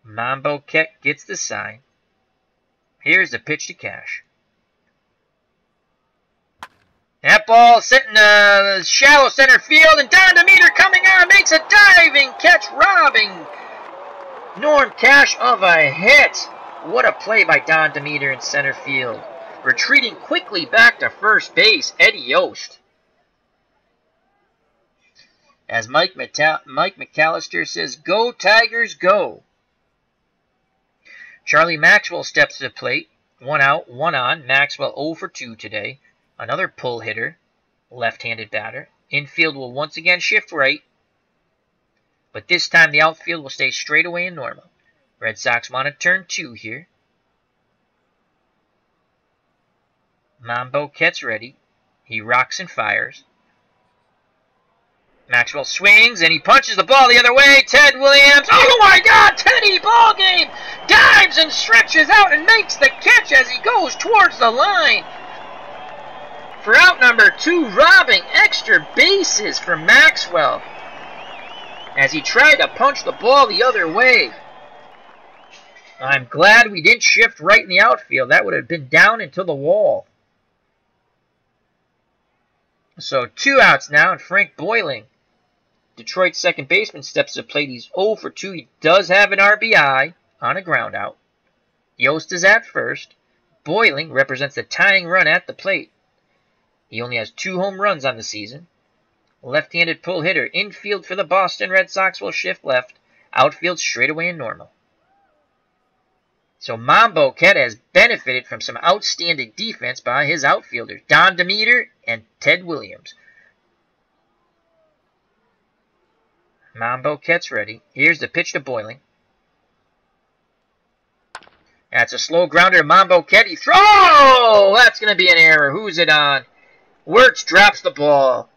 Mambo Ket gets the sign. Here's the pitch to Cash. That ball sitting in the shallow center field, and Don Demeter coming on makes a diving catch, robbing Norm Cash of a hit. What a play by Don Demeter in center field. Retreating quickly back to first base, Eddie Yost. As Mike McAllister says, "Go Tigers, go." Charlie Maxwell steps to the plate. 1 out, 1 on. Maxwell 0 for 2 today. Another pull hitter, left-handed batter. Infield will once again shift right, but this time the outfield will stay straight away and normal. Red Sox want to turn 2 here. Mambo Ket's ready. He rocks and fires. Maxwell swings, and he punches the ball the other way. Ted Williams, oh my God, Teddy ballgame, dives and stretches out and makes the catch as he goes towards the line. For out number 2, robbing extra bases for Maxwell as he tried to punch the ball the other way. I'm glad we didn't shift right in the outfield. That would have been down into the wall. So 2 outs now, and Frank Boiling, Detroit's second baseman, steps to the plate. He's 0 for 2. He does have an RBI on a ground out. Yost is at first. Boiling represents the tying run at the plate. He only has 2 home runs on the season. Left-handed pull hitter. Infield for the Boston Red Sox will shift left. Outfield straight away and normal. So Mambo Ket has benefited from some outstanding defense by his outfielders, Don Demeter and Ted Williams. Mambo Ket's ready. Here's the pitch to Boiling. That's a slow grounder to Mambo Ket. He throws! Oh, that's going to be an error. Who's it on? Wertz drops the ball.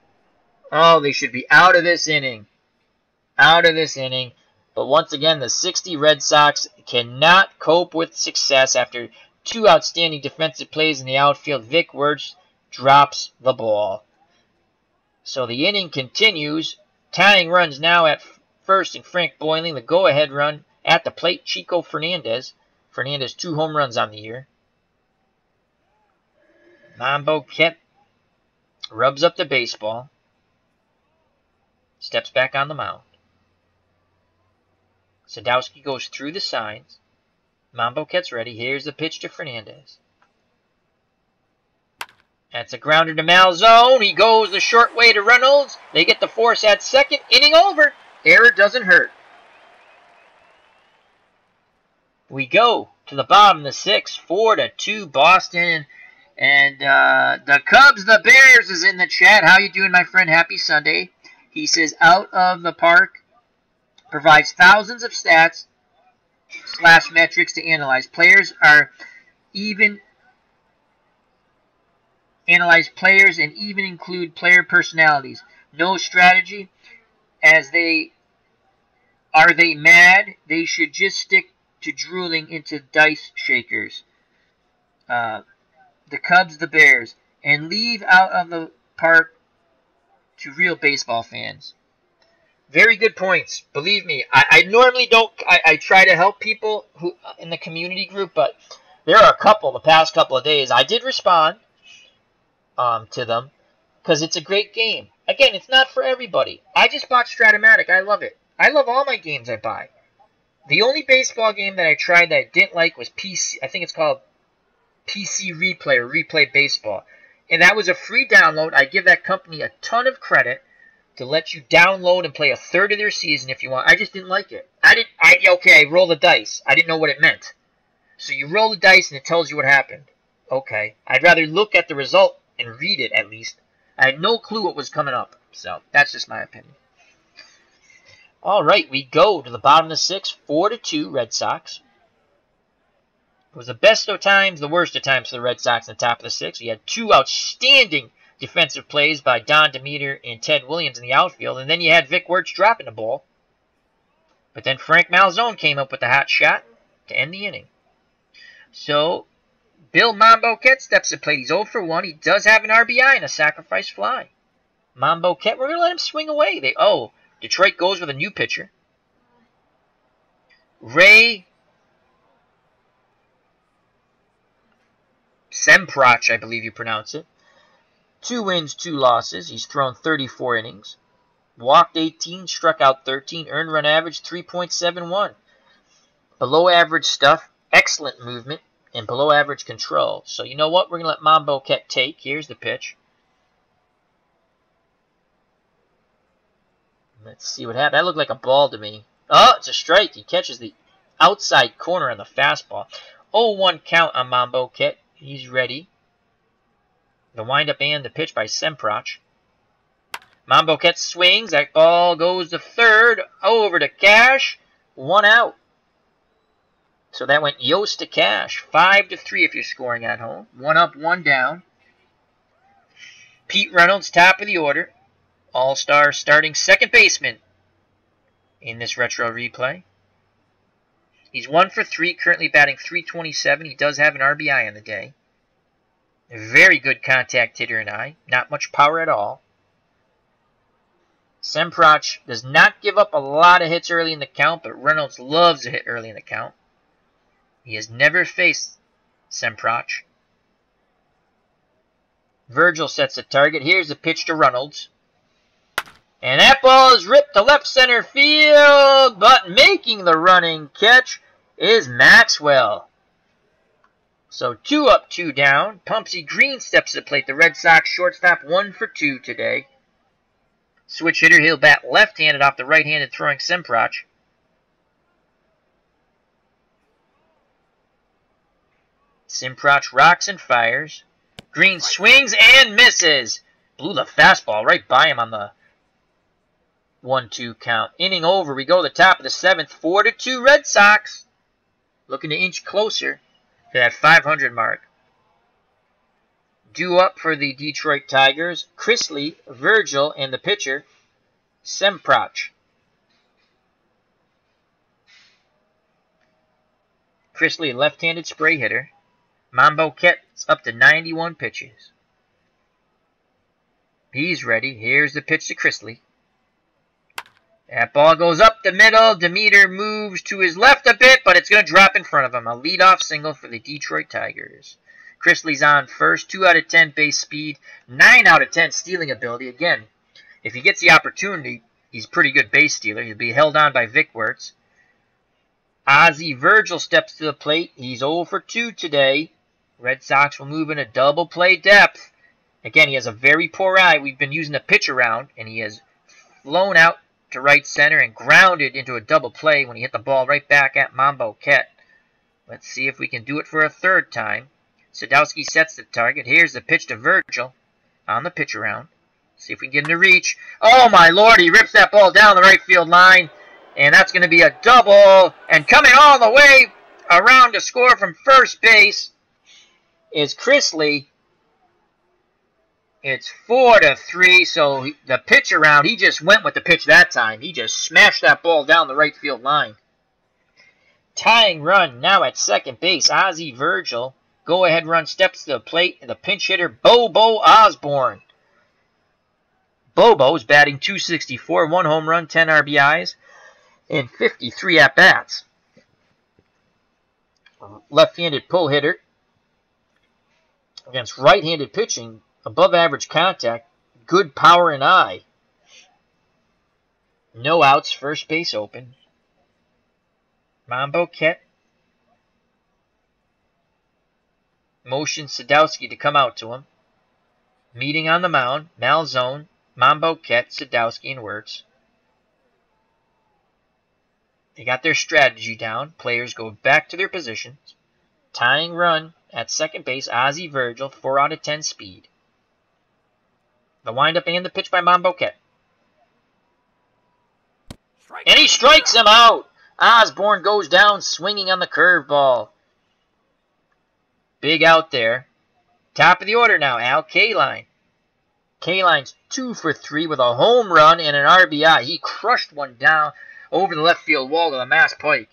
Oh, they should be out of this inning. Out of this inning. But once again, the 60 Red Sox cannot cope with success after 2 outstanding defensive plays in the outfield. Vic Wertz drops the ball. So the inning continues. Tying runs now at first in Frank Boiling. The go-ahead run at the plate, Chico Fernandez. Fernandez 2 home runs on the year. Mambo Ket Rubs up the baseball. Steps back on the mound. Sadowski goes through the signs. Mambo gets ready. Here's the pitch to Fernandez. That's a grounder to Malzone. He goes the short way to Reynolds. They get the force at second. Inning over. Error doesn't hurt. We go to the bottom of the sixth. 4-2 Boston. And the Cubs, the Bears is in the chat. How you doing, my friend? Happy Sunday. He says, out of the park. Provides thousands of stats / metrics to analyze. Players are even analyze players and even include player personalities. No strategy. As they are they mad? They should just stick to drooling into dice shakers. The Cubs, the Bears, and leave out of the park to real baseball fans. Very good points. Believe me, I normally don't. I try to help people who in the community group, but there are the past couple of days, I did respond to them because it's a great game. Again, it's not for everybody. I just bought Stratomatic. I love it. I love all my games I buy. The only baseball game that I tried that I didn't like was PC. I think it's called PC Replay or Replay Baseball, and that was a free download. I give that company a ton of credit to let you download and play a third of their season if you want. I just didn't like it. I roll the dice. I didn't know what it meant. So you roll the dice and it tells you what happened. Okay. I'd rather look at the result and read it at least. I had no clue what was coming up. So that's just my opinion. All right, we go to the bottom of the sixth. 4-2 Red Sox. It was the best of times, the worst of times for the Red Sox in the top of the sixth. We had two outstanding defensive plays by Don Demeter and Ted Williams in the outfield. And then you had Vic Wirtz dropping the ball. But then Frank Malzone came up with a hot shot to end the inning. So, Bill Mambo Kett steps to the plate. He's 0 for 1. He does have an RBI and a sacrifice fly. Mambo Kett, we're going to let him swing away. Detroit goes with a new pitcher. Ray Semprach, I believe you pronounce it. 2 wins, 2 losses. He's thrown 34 innings. Walked 18, struck out 13, earned run average 3.71. Below average stuff, excellent movement, and below average control. So you know what? We're going to let Mambo Kett take. Here's the pitch. Let's see what happened. That looked like a ball to me. Oh, it's a strike. He catches the outside corner on the fastball. 0-1 count on Mambo Kett. He's ready. The windup and the pitch by Semprach. Mambo Kett swings. That ball goes to third. Over to Cash. 1 out. So that went Yost to Cash. 5-3 if you're scoring at home. 1 up, 1 down. Pete Reynolds, top of the order. All-star starting second baseman in this retro replay. He's 1 for 3, currently batting .327. He does have an RBI on the day. A very good contact hitter and eye. Not much power at all. Semprach does not give up a lot of hits early in the count, but Reynolds loves a hit early in the count. He has never faced Semprach. Virgil sets a target. Here's the pitch to Reynolds. And that ball is ripped to left center field, but making the running catch is Maxwell. So 2 up, 2 down. Pumpsy Green steps to the plate. The Red Sox shortstop 1 for 2 today. Switch hitter, he'll bat left-handed off the right-handed throwing Semprach. Semprach rocks and fires. Green swings and misses. Blew the fastball right by him on the 1-2 count. Inning over. We go to the top of the 7th. 4-2 Red Sox. Looking to inch closer to that 500 mark. Due up for the Detroit Tigers, Chrisley, Virgil, and the pitcher, Semprach. Chrisley, left-handed spray hitter. Mambo Kett's up to 91 pitches. He's ready. Here's the pitch to Chrisley. That ball goes up the middle. Demeter moves to his left a bit, but it's going to drop in front of him. A leadoff single for the Detroit Tigers. Chrisley's on first. 2 out of 10 base speed. 9 out of 10 stealing ability. Again, if he gets the opportunity, he's a pretty good base stealer. He'll be held on by Vic Wertz. Ozzie Virgil steps to the plate. He's 0 for 2 today. Red Sox will move into double play depth. Again, he has a very poor eye. We've been using the pitch around, and he has flown out to right center and grounded into a double play when he hit the ball right back at Mambo Ket. Let's see if we can do it for a third time. Sadowski sets the target. Here's the pitch to Virgil on the pitch around. See if we can get him to reach. Oh, my Lord, he rips that ball down the right field line. And that's going to be a double. And coming all the way around to score from first base is Chrisley. It's 4-3, so the pitch around, he just went with the pitch that time. He just smashed that ball down the right field line. Tying run now at second base, Ozzie Virgil. Go-ahead run steps to the plate, and the pinch hitter, Bobo Osborne. Bobo's batting .264, 1 home run, 10 RBIs, and 53 at-bats. Left-handed pull hitter against right-handed pitching. Above average contact, good power and eye. No outs, first base open. Mambo Ket motions Sadowski to come out to him. Meeting on the mound, Malzone, Mambo Ket, Sadowski, and Wertz. They got their strategy down. Players go back to their positions. Tying run at second base, Ozzie Virgil, 4 out of 10 speed. The windup and the pitch by Mambo Ket. And he strikes him out. Osborne goes down swinging on the curveball. Big out there. Top of the order now, Al Kaline. Kaline's 2 for 3 with a home run and an RBI. He crushed one down over the left field wall to the Mass Pike.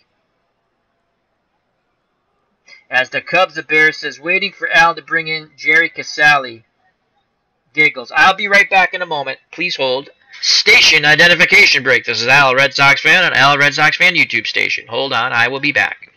As the Cubs, the Bears says, waiting for Al to bring in Jerry Casale. Giggles. I'll be right back in a moment. Please hold. Station identification break. This is Al, Red Sox fan, on Al Red Sox fan YouTube station. Hold on, I will be back.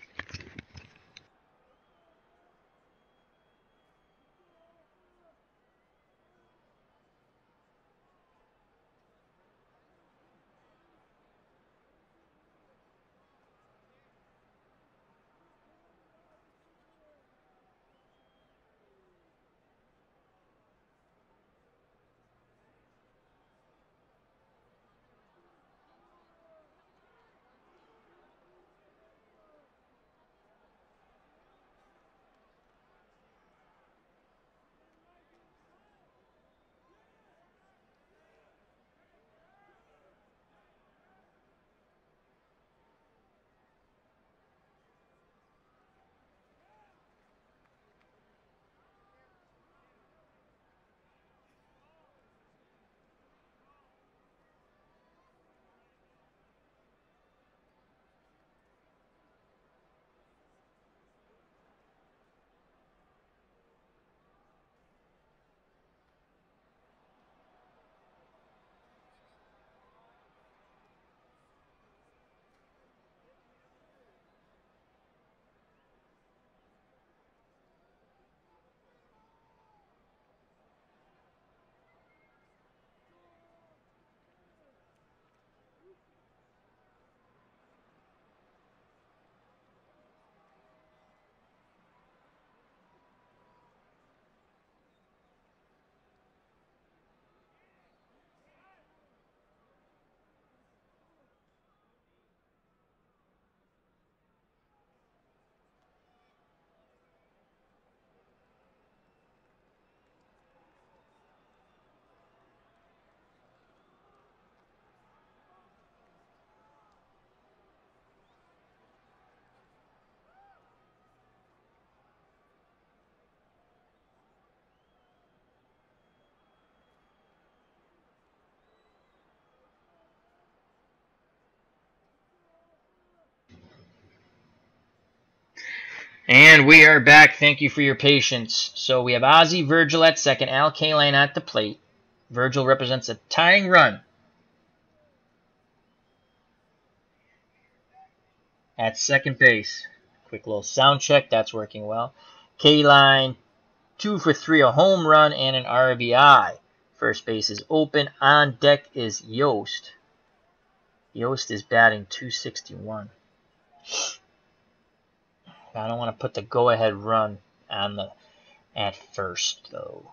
And we are back. Thank you for your patience. So we have Ozzie Virgil at second, Al Kaline at the plate. Virgil represents a tying run at second base. Quick little sound check. That's working well. Kaline 2 for 3, a home run and an RBI. First base is open. On deck is Yost. Yost is batting .261. I don't want to put the go-ahead run on at first, though.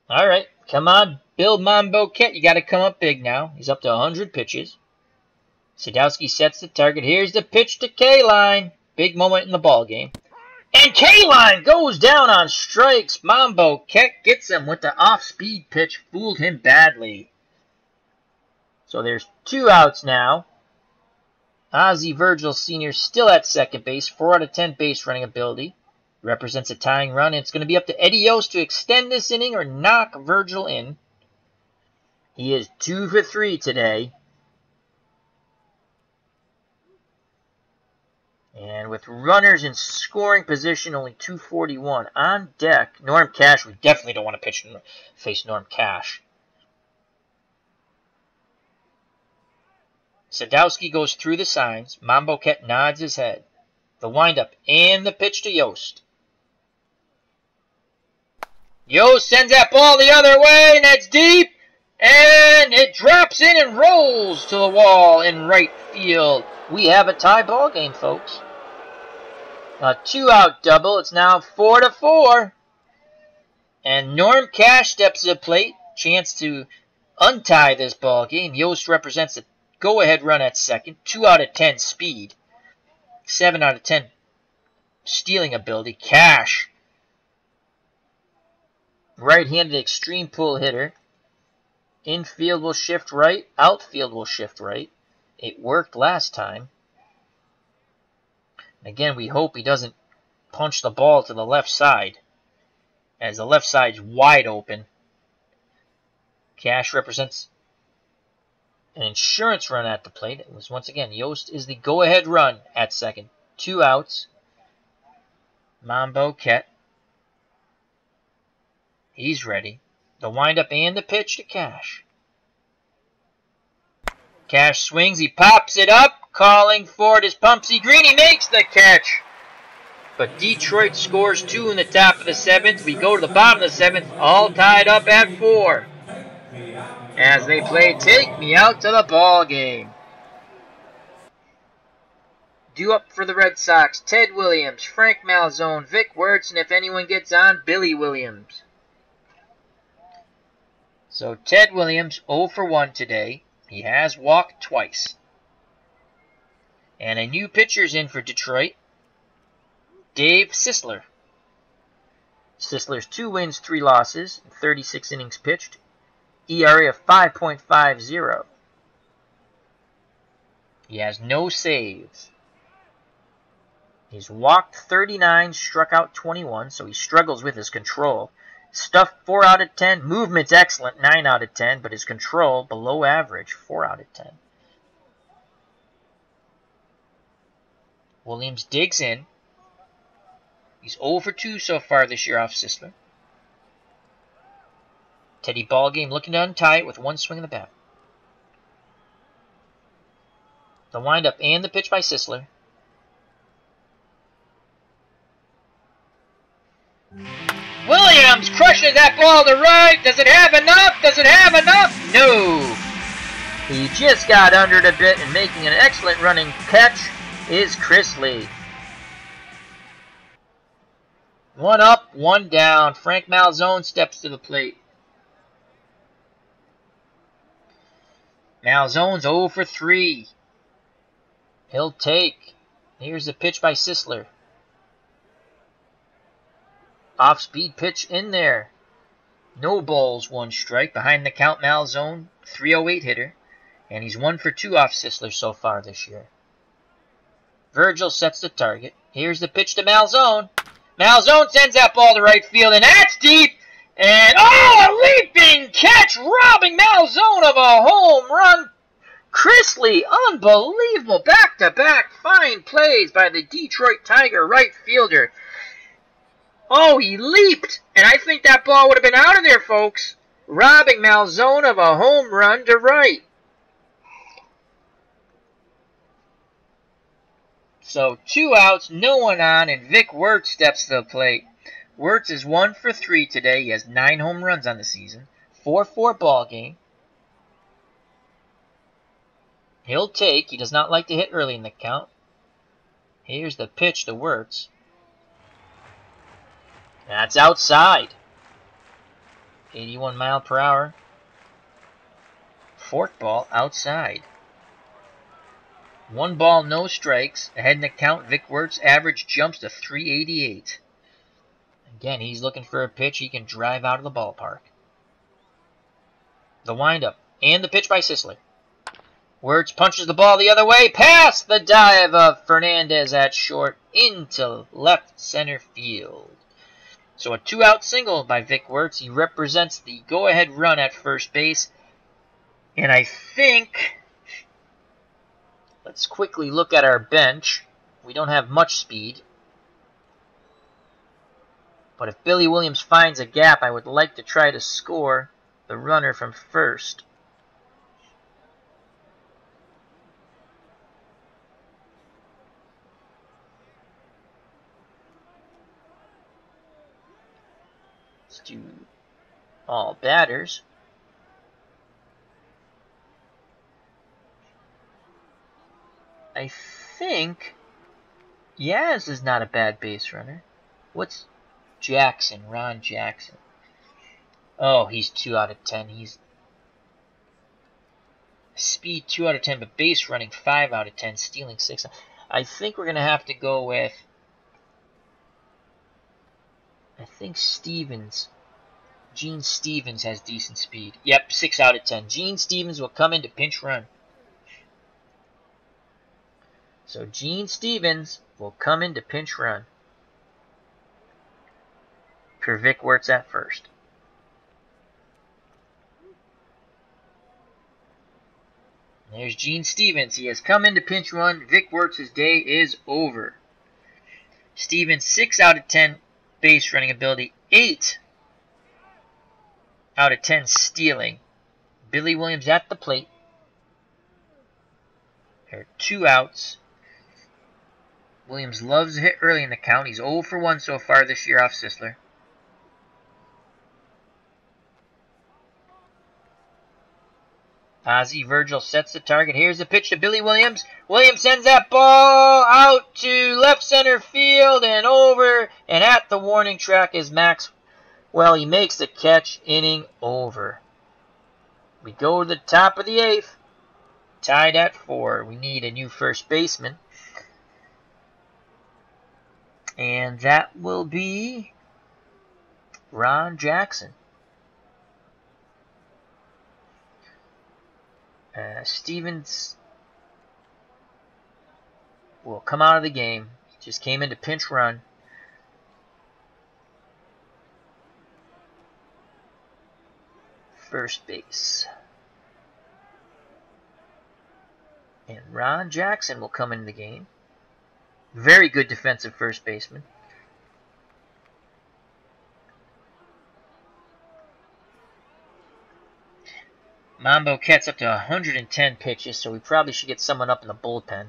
All right, come on, Bill Mambo-Ket. You got to come up big now. He's up to 100 pitches. Sadowski sets the target. Here's the pitch to K-Line. Big moment in the ball game. And K-Line goes down on strikes. Mambo-Ket gets him with the off-speed pitch. Fooled him badly. So there's 2 outs now. Ozzie Virgil Sr. still at second base. 4 out of 10 base running ability. Represents a tying run. It's going to be up to Eddie Yost to extend this inning or knock Virgil in. He is 2 for 3 today. And with runners in scoring position, only 241. On deck, Norm Cash. We definitely don't want to face Norm Cash. Sadowski goes through the signs. Mambo-Ket nods his head. The windup and the pitch to Yost. Yost sends that ball the other way, and it's deep. And it drops in and rolls to the wall in right field. We have a tie ball game, folks. A 2-out double. It's now 4-4. And Norm Cash steps to the plate. Chance to untie this ball game. Yost represents a go-ahead run at second. 2 out of 10 speed. 7 out of 10 stealing ability. Cash. Right-handed extreme pull hitter. Infield will shift right. Outfield will shift right. It worked last time. Again, we hope he doesn't punch the ball to the left side, as the left side's wide open. Cash represents an insurance run at the plate. It was once again, Yost is the go-ahead run at second. 2 outs. Mambo-Ket. He's ready. The windup and the pitch to Cash. Cash swings. He pops it up. Calling for it is Pumpsy Green. He makes the catch. But Detroit scores 2 in the top of the 7th. We go to the bottom of the 7th. All tied up at 4. As they play Take Me Out to the Ball Game. Due up for the Red Sox, Ted Williams, Frank Malzone, Vic Wertz, and if anyone gets on, Billy Williams. So Ted Williams, 0 for 1 today. He has walked twice. And a new pitcher's in for Detroit, Dave Sisler. Sisler's 2 wins, 3 losses, 36 innings pitched. ERA of 5.50. He has no saves. He's walked 39, struck out 21, so he struggles with his control. Stuff 4 out of 10. Movement's excellent, 9 out of 10, but his control below average, 4 out of 10. Williams digs in. He's 0 for 2 so far this year off Sisler. Teddy Ballgame looking to untie it with 1 swing of the bat. The windup and the pitch by Sisler. Williams crushes that ball to right. Does it have enough? Does it have enough? No. He just got under it a bit, and making an excellent running catch is Chris Lee. 1 up, 1 down. Frank Malzone steps to the plate. Malzone's 0 for 3. He'll take. Here's the pitch by Sisler. Off-speed pitch in there. No balls, 1 strike. Behind the count, Malzone, 308 hitter. And he's 1 for 2 off Sisler so far this year. Virgil sets the target. Here's the pitch to Malzone. Malzone sends that ball to right field, and that's deep. And, oh, a leaping catch, robbing Malzone of a home run. Chris Lee, unbelievable, back-to-back fine plays by the Detroit Tiger right fielder. Oh, he leaped, and I think that ball would have been out of there, folks. Robbing Malzone of a home run to right. So 2 outs, no one on, and Vic Wertz steps to the plate. Wirtz is 1 for 3 today. He has 9 home runs on the season. 4-4 ball game. He'll take. He does not like to hit early in the count. Here's the pitch to Wirtz. That's outside. 81 mile per hour. Fork ball outside. 1 ball, no strikes. Ahead in the count, Vic Wirtz average jumps to 388. Again, he's looking for a pitch he can drive out of the ballpark. The windup and the pitch by Sisler. Wirtz punches the ball the other way, past the dive of Fernandez at short into left center field. So a 2-out single by Vic Wirtz. He represents the go-ahead run at first base. And I think, let's quickly look at our bench. We don't have much speed. But if Billy Williams finds a gap, I would like to try to score the runner from first. Let's do all batters. I think Yaz is not a bad base runner. What's Jackson, Ron Jackson? Oh, he's 2 out of 10. He's speed 2 out of 10, but base running 5 out of 10, stealing 6. I think we're going to have to go with, I think Stevens. Gene Stevens has decent speed. Yep, 6 out of 10. Gene Stevens will come in to pinch run. So Gene Stevens will come in to pinch run. For Vic Wirtz at first. There's Gene Stevens. He has come in to pinch run. Vic Wirtz's day is over. Stevens, 6 out of 10 base running ability. 8 out of 10 stealing. Billy Williams at the plate. There are 2 outs. Williams loves to hit early in the count. He's 0 for 1 so far this year off Sisler. Ozzie Virgil sets the target. Here's the pitch to Billy Williams. Williams sends that ball out to left center field and over. And at the warning track is Max. Well, he makes the catch. Inning over. We go to the top of the 8th. Tied at 4. We need a new first baseman. And that will be Ron Jackson. Stevens will come out of the game. He just came in to pinch run. First base. And Ron Jackson will come into the game. Very good defensive first baseman. Mambo Ket's up to 110 pitches, so we probably should get someone up in the bullpen.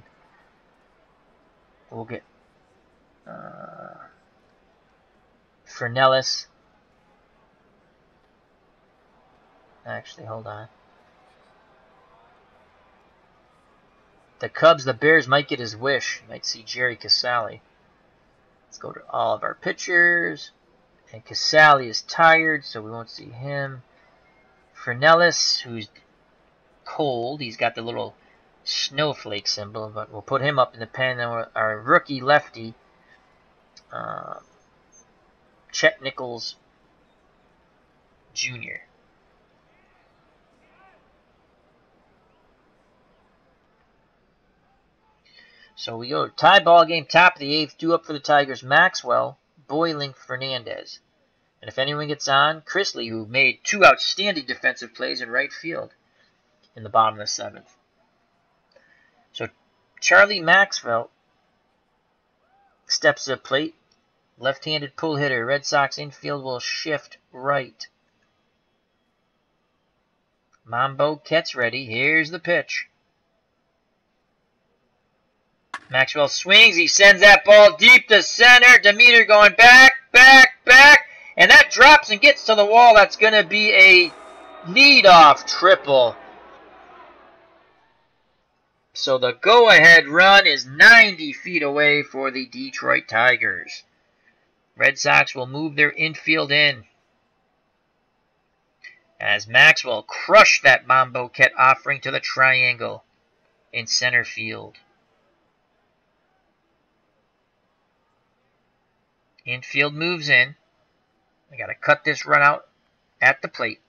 We'll get Fernellis. Actually, hold on. The Cubs, the Bears might get his wish. Might see Jerry Casale. Let's go to all of our pitchers. And Casale is tired, so we won't see him. Fernellis, who's cold. He's got the little snowflake symbol, but we'll put him up in the pen. And our rookie lefty, Chet Nichols Jr. So we go tie ball game, top of the 8th, due up for the Tigers, Maxwell, Boyling, Fernandez. And if anyone gets on, Chrisley, who made 2 outstanding defensive plays in right field in the bottom of the 7th. So Charlie Maxwell steps to the plate. Left-handed pull hitter. Red Sox infield will shift right. Mambo Ket's ready. Here's the pitch. Maxwell swings. He sends that ball deep to center. Demeter going back. back, and that drops and gets to the wall. That's going to be a leadoff triple. So the go-ahead run is 90 feet away for the Detroit Tigers. Red Sox will move their infield in as Maxwell crushed that Mambo Cat offering to the triangle in center field. Infield moves in. I got to cut this run out at the plate.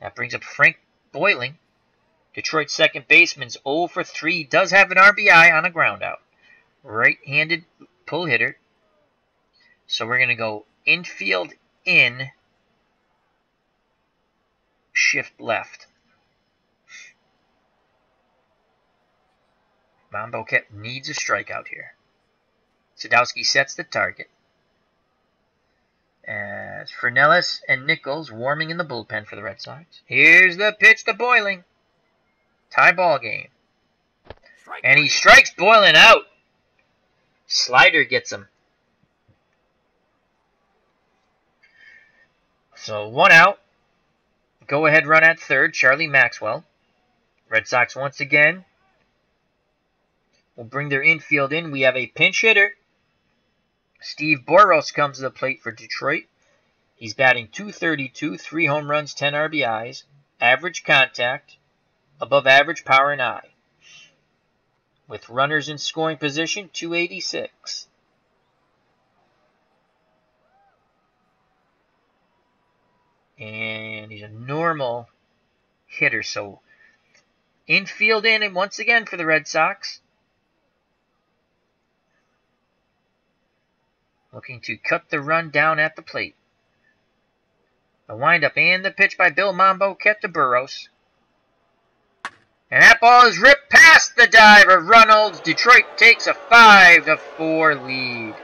That brings up Frank Boiling. Detroit's second baseman's 0 for 3. Does have an RBI on a ground out. Right-handed pull hitter. So we're going to go infield in, shift left. Mambo Cat needs a strikeout here. Sadowski sets the target. As Fernellis and Nichols warming in the bullpen for the Red Sox. Here's the pitch to Boiling. Tie ball game. And he strikes Boiling out. Slider gets him. So 1 out. Go ahead run at third. Charlie Maxwell. Red Sox once again will bring their infield in. We have a pinch hitter. Steve Boros comes to the plate for Detroit. He's batting .232, 3 home runs, 10 RBIs, average contact, above average power and eye. With runners in scoring position, .286. And he's a normal hitter, so infield in and once again for the Red Sox. Looking to cut the run down at the plate. The windup and the pitch by Bill Mambo Cat to Burrows. And that ball is ripped past the dive of Reynolds. Detroit takes a 5-4 lead.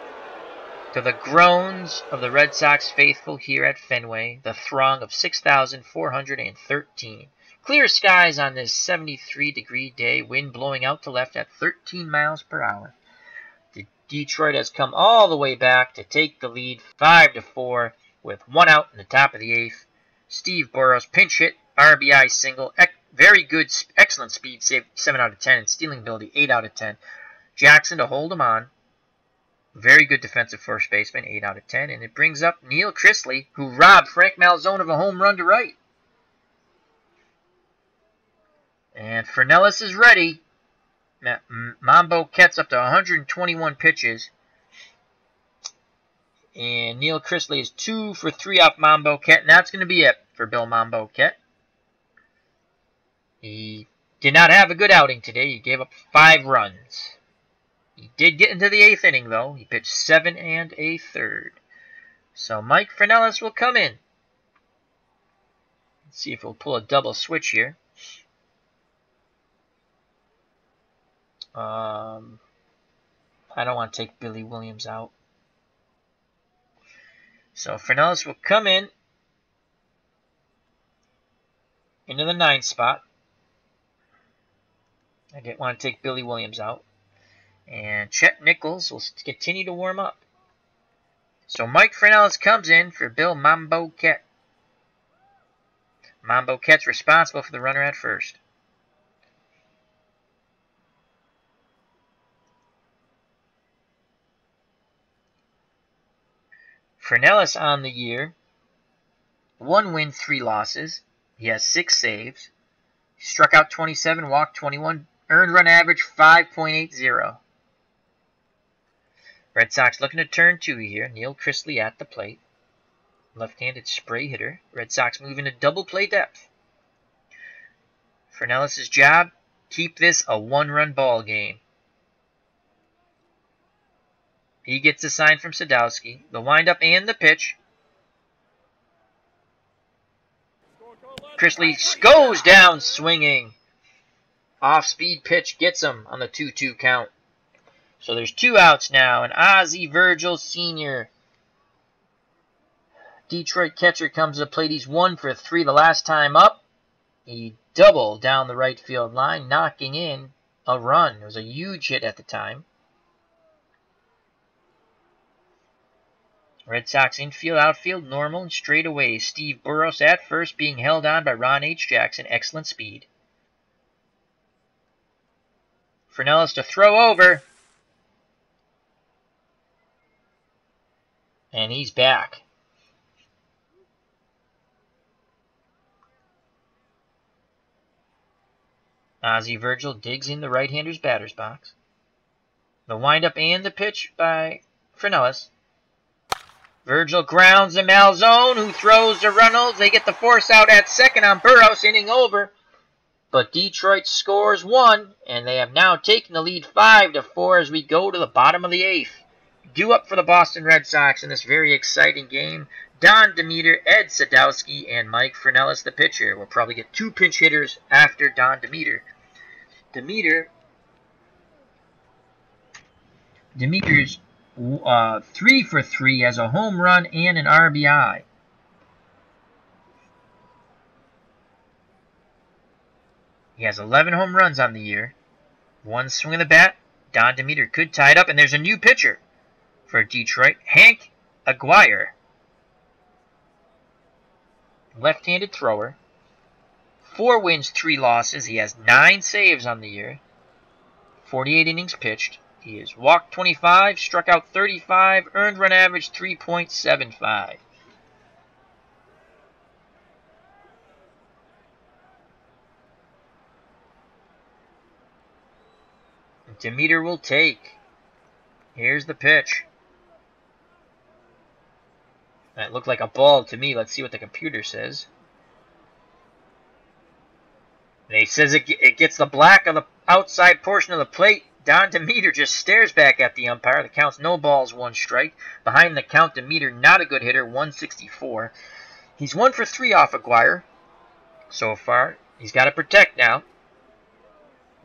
To the groans of the Red Sox faithful here at Fenway, the throng of 6,413. Clear skies on this 73-degree day, wind blowing out to left at 13 miles per hour. Detroit has come all the way back to take the lead 5-4 with 1 out in the top of the 8th. Steve Boros pinch hit, RBI single, very good, excellent speed save, 7 out of 10, and stealing ability, 8 out of 10. Jackson to hold him on. Very good defensive first baseman, 8 out of 10. And it brings up Neil Chrisley, who robbed Frank Malzone of a home run to right. And Fernellis is ready. Mambo Cat's up to 121 pitches. And Neil Chrisley is 2 for 3 off Mambo Cat. And that's going to be it for Bill Mambo Cat. He did not have a good outing today. He gave up 5 runs. He did get into the 8th inning, though. He pitched 7 1/3. So Mike Fernellis will come in. Let's see if we'll pull a double switch here. I don't want to take Billy Williams out. So Fernellis will come in into the 9th spot. I didn't want to take Billy Williams out. And Chet Nichols will continue to warm up. So Mike Fernellis comes in for Bill Mambo Cat. Mambo Cat's responsible for the runner at first. Fernellis on the year, 1 win, 3 losses. He has 6 saves. He struck out 27, walked 21, earned run average 5.80. Red Sox looking to turn 2 here. Neil Chrisley at the plate. Left-handed spray hitter. Red Sox moving to double play depth. Fernellis' job, keep this a 1-run ball game. He gets a sign from Sadowski. The windup and the pitch. Chrisley goes down swinging. Off-speed pitch gets him on the 2-2 count. So there's 2 outs now. And Ozzie Virgil Sr., Detroit catcher, comes to the plate. He's 1 for 3 the last time up. He doubled down the right field line, knocking in a run. It was a huge hit at the time. Red Sox infield, outfield, normal and straight away. Steve Burrows at first, being held on by Ron H. Jackson. Excellent speed. Fernellis to throw over. And he's back. Ozzie Virgil digs in the right-hander's batter's box. The windup and the pitch by Fernellis. Virgil grounds to Malzone, who throws to Reynolds. They get the force out at second on Burrows, inning over. But Detroit scores 1, and they have now taken the lead 5-4 as we go to the bottom of the 8th. Due up for the Boston Red Sox in this very exciting game, Don Demeter, Ed Sadowski, and Mike Fernellis, the pitcher. We'll probably get 2 pinch hitters after Don Demeter. Demeter's 3 for 3 as a home run and an RBI. He has 11 home runs on the year. 1 swing of the bat. Don Demeter could tie it up, and there's a new pitcher for Detroit, Hank Aguirre. Left-handed thrower. 4 wins, 3 losses. He has 9 saves on the year. 48 innings pitched. He has walked 25, struck out 35, earned run average 3.75. Demeter will take. Here's the pitch. That looked like a ball to me. Let's see what the computer says. And it says it gets the black of the outside portion of the plate. Don Demeter just stares back at the umpire. The count's no balls, 1 strike. Behind the count, Demeter not a good hitter, 164. He's 1 for 3 off Aguirre so far. He's got to protect now.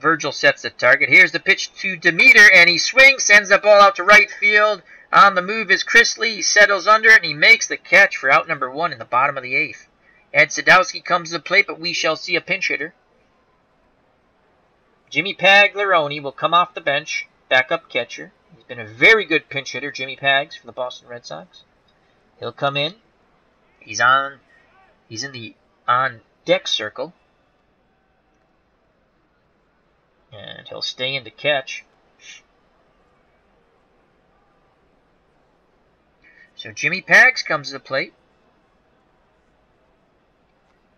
Virgil sets the target. Here's the pitch to Demeter, and he swings, sends the ball out to right field. On the move is Chris Lee. He settles under it, and he makes the catch for out number 1 in the bottom of the 8th. Ed Sadowski comes to the plate, but we shall see a pinch hitter. Jimmy Pagliarone will come off the bench, backup catcher. He's been a very good pinch hitter, Jimmy Pags, for the Boston Red Sox. He'll come in. He's in the on-deck circle. And he'll stay in to catch. So Jimmy Pags comes to the plate.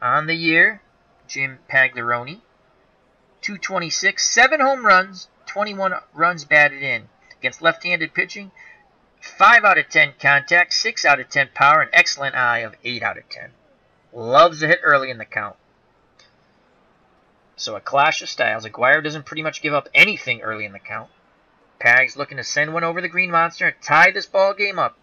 On the year, Jim Pagliarone. 226, 7 home runs, 21 runs batted in. Against left-handed pitching, 5 out of 10 contact, 6 out of 10 power, an excellent eye of 8 out of 10. Loves to hit early in the count. So a clash of styles. Aguirre doesn't pretty much give up anything early in the count. Pags looking to send one over the Green Monster and tie this ball game up.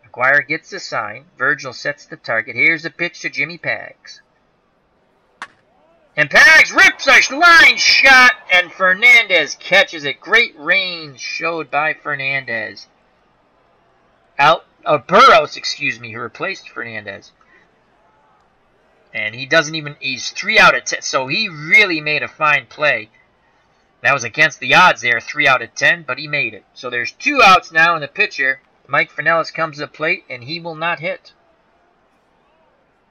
Aguirre gets the sign. Virgil sets the target. Here's the pitch to Jimmy Pags. And Pags rips a line shot, and Fernandez catches it. Great range showed by Fernandez. Burrows, who replaced Fernandez. And he doesn't even, he's 3 out of 10, so he really made a fine play. That was against the odds there, 3 out of 10, but he made it. So there's 2 outs now in the pitcher. Mike Fernellis comes to the plate, and he will not hit.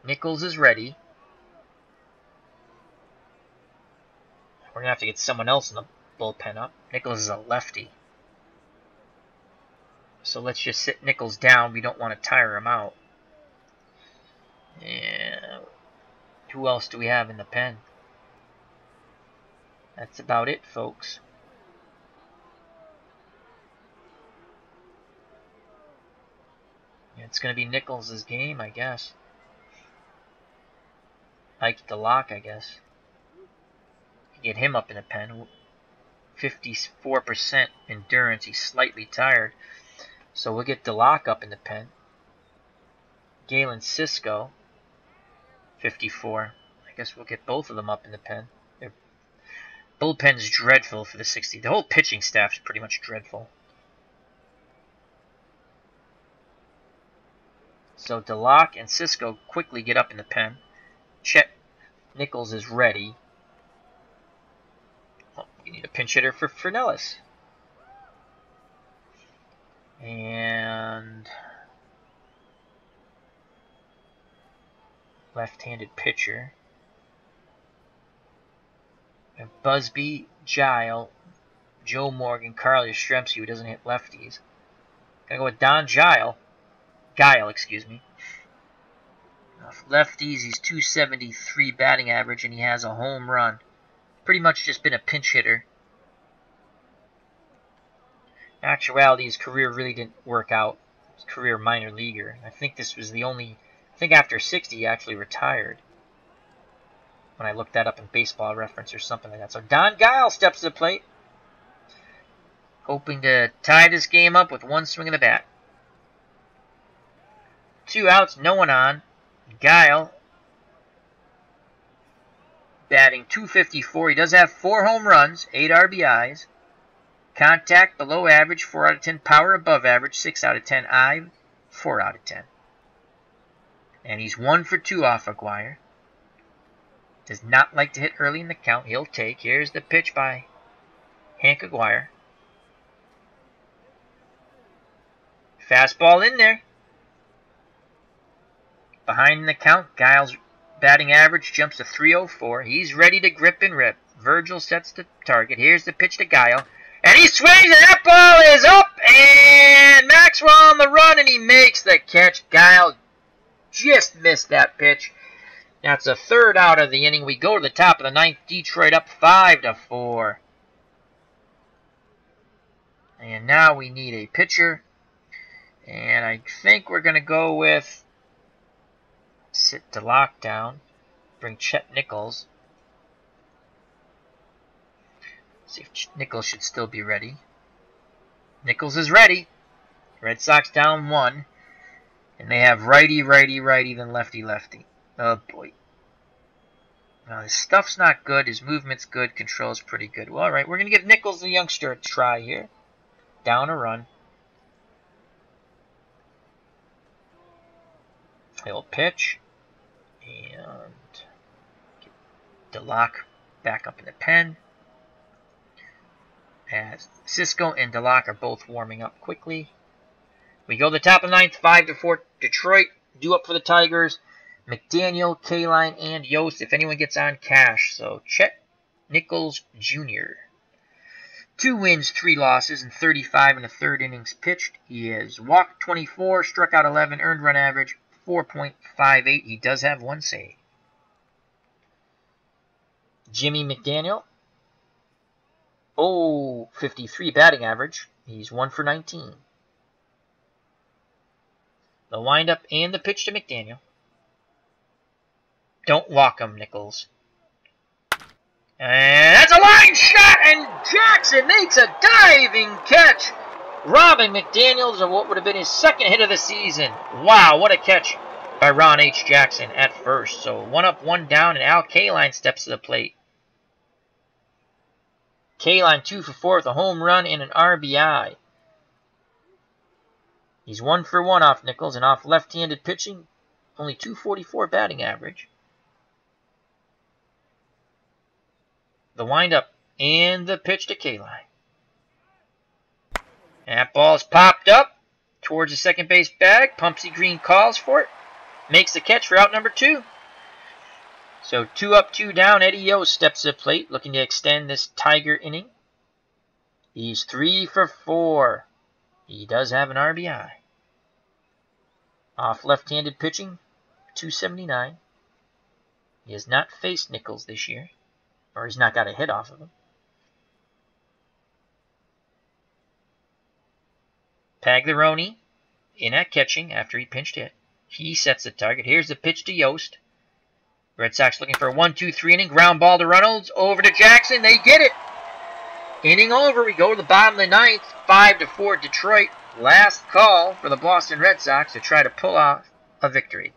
Nichols is ready. We're going to have to get someone else in the bullpen up. Nichols is a lefty. So let's just sit Nichols down. We don't want to tire him out. Yeah. Who else do we have in the pen? That's about it, folks. Yeah, it's going to be Nichols' game, I guess. Ike DeLocke, I guess. Get him up in the pen. 54% endurance. He's slightly tired. So we'll get DeLocke up in the pen. Galen Cisco. 54. I guess we'll get both of them up in the pen. Their bullpen's dreadful for the 60. The whole pitching staff's pretty much dreadful. So DeLocke and Cisco quickly get up in the pen. Chet Nichols is ready. You need a pinch hitter for Fernellis. And left-handed pitcher. And Busby, Gile, Joe Morgan, Carl Yastrzemski, who doesn't hit lefties. Gonna go with Don Guile, excuse me. Lefties, he's 273 batting average, and he has a home run. Pretty much just been a pinch hitter. In actuality, his career really didn't work out. His career minor leaguer. I think this was the only... I think after 60, he actually retired. When I looked that up in Baseball Reference or something like that. So Don Guile steps to the plate. Hoping to tie this game up with one swing of the bat. 2 outs, no one on. Guile batting .254. He does have 4 home runs, 8 RBIs. Contact below average, 4 out of 10. Power above average, 6 out of 10. Eye, 4 out of 10. And he's 1 for 2 off Aguirre. Does not like to hit early in the count. He'll take. Here's the pitch by Hank Aguirre. Fastball in there. Behind in the count, Guile's batting average jumps to .304. He's ready to grip and rip. Virgil sets the target. Here's the pitch to Guile. And he swings, and that ball is up, and Maxwell on the run, and he makes the catch. Guile just missed that pitch. That's the 3rd out of the inning. We go to the top of the 9th. Detroit up 5-4. And now we need a pitcher. And I think we're going to go with... sit to lockdown. Bring Chet Nichols. See if Nichols should still be ready. Nichols is ready. Red Sox down 1. And they have righty, righty, righty, then lefty, lefty. Oh boy. Now his stuff's not good. His movement's good. Control's pretty good. Well, alright, we're going to give Nichols, the youngster, a try here. Down a run. He'll pitch. And get DeLocke back up in the pen. As Cisco and DeLocke are both warming up quickly. We go to the top of the 9th, 5-4. Detroit due up for the Tigers. McDaniel, Kaline, and Yost. If anyone gets on, cash. So Chet Nichols Jr. 2 wins, 3 losses, and 35 in the 3rd innings pitched. He has walked 24, struck out 11, earned run average 4.58. He does have 1 save. Jimmy McDaniel. 53 batting average. He's 1 for 19. The windup and the pitch to McDaniel. Don't walk him, Nichols. And that's a line shot, and Jackson makes a diving catch, robbing McDaniels of what would have been his 2nd hit of the season. Wow, what a catch by Ron H. Jackson at first. So 1 up, 1 down, and Al Kaline steps to the plate. Kaline 2 for 4 with a home run and an RBI. He's 1 for 1 off Nichols, and off left-handed pitching, only .244 batting average. The windup and the pitch to Kaline. And that ball's popped up towards the second base bag. Pumpsy Green calls for it. Makes the catch for out number 2. So 2 up, 2 down. Eddie Yost steps to the plate, looking to extend this Tiger inning. He's 3 for 4. He does have an RBI. Off left-handed pitching, .279. He has not faced Nichols this year. Or he's not got a hit off of him. Pagliarone in at catching after he pinched hit. He sets the target. Here's the pitch to Yost. Red Sox looking for a 1-2-3 inning. Ground ball to Reynolds. Over to Jackson. They get it. Inning over. We go to the bottom of the 9th. 5-4 Detroit. Last call for the Boston Red Sox to try to pull off a victory.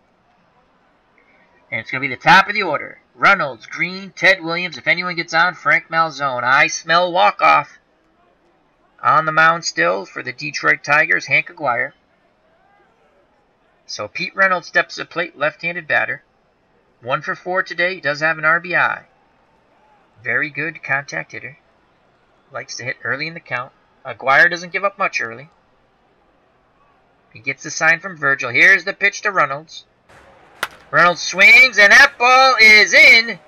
And it's going to be the top of the order. Reynolds, Green, Ted Williams. If anyone gets on, Frank Malzone. I smell walk-off. On the mound still for the Detroit Tigers, Hank Aguirre. So Pete Reynolds steps to the plate, left-handed batter. 1 for 4 today. He does have an RBI. Very good contact hitter. Likes to hit early in the count. Aguirre doesn't give up much early. He gets the sign from Virgil. Here's the pitch to Reynolds. Reynolds swings, and that ball is in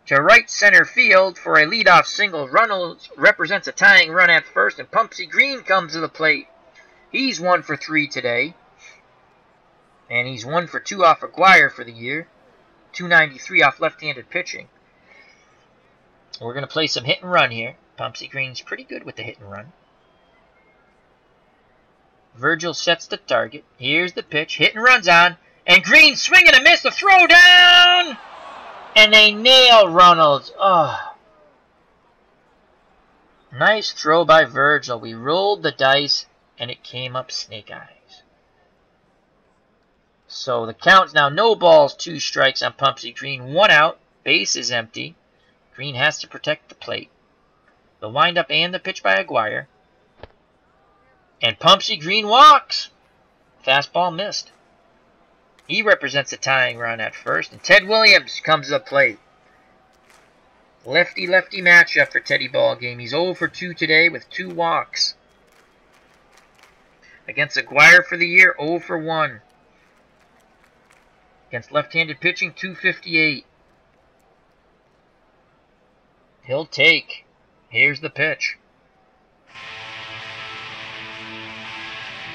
to right center field for a leadoff single. Reynolds represents a tying run at first, and Pumpsy Green comes to the plate. He's 1 for 3 today, and he's 1 for 2 off Aguirre for the year. 293 off left-handed pitching. We're going to play some hit and run here. Pumpsy Green's pretty good with the hit and run. Virgil sets the target. Here's the pitch. Hit and run's on. And Green swing and a miss. The throw down. And they nail Reynolds. Oh. Nice throw by Virgil. We rolled the dice and it came up snake eyes. So the count's now no balls, 2 strikes on Pumpsy Green. 1 out. Base is empty. Green has to protect the plate. The windup and the pitch by Aguirre. And Pumpsy Green walks. Fastball missed. He represents a tying run at first. And Ted Williams comes to the plate. Lefty-lefty matchup for Teddy Ballgame. He's 0 for 2 today with 2 walks. Against Aguirre for the year, 0 for 1. Against left-handed pitching, 258. He'll take. Here's the pitch.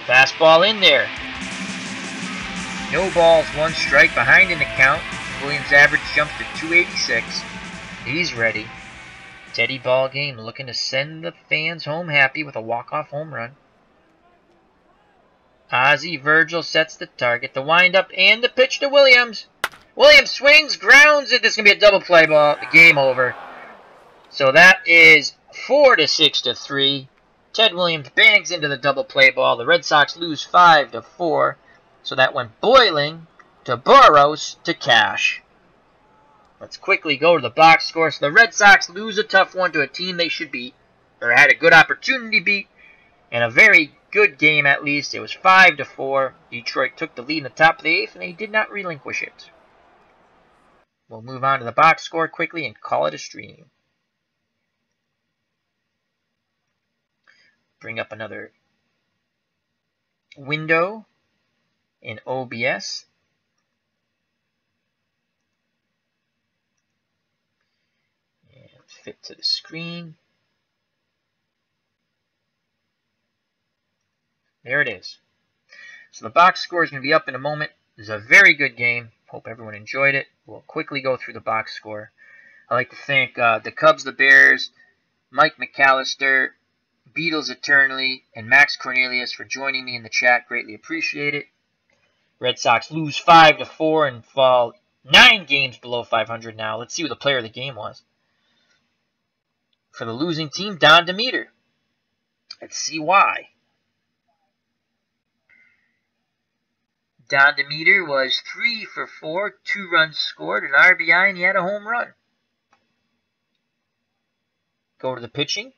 Fastball in there. No balls, 1 strike, behind in the count. Williams' average jumps to 286. He's ready. Teddy Ballgame looking to send the fans home happy with a walk-off home run. Ozzie Virgil sets the target. The windup and the pitch to Williams. Williams swings, grounds it. This is going to be a double play ball. The game over. So that is 4-6-3. Ted Williams bangs into the double play ball. The Red Sox lose 5-4. So that went Boiling to Burroughs to Cash. Let's quickly go to the box score. So the Red Sox lose a tough one to a team they should beat, or had a good opportunity to beat, and a very good game at least. It was 5-4. Detroit took the lead in the top of the 8th, and they did not relinquish it. We'll move on to the box score quickly and call it a stream. Bring up another window in OBS. And fit to the screen. There it is. So the box score is going to be up in a moment. This is a very good game. Hope everyone enjoyed it. We'll quickly go through the box score. I'd like to thank the Cubs, the Bears, Mike McAllister, Beatles Eternally, and Max Cornelius for joining me in the chat. Greatly appreciate it. Red Sox lose 5-4 and fall 9 games below 500 now. Let's see what the player of the game was. For the losing team, Don Demeter. Let's see why. Don Demeter was 3 for 4, 2 runs scored, an RBI, and he had a home run. Go to the pitching.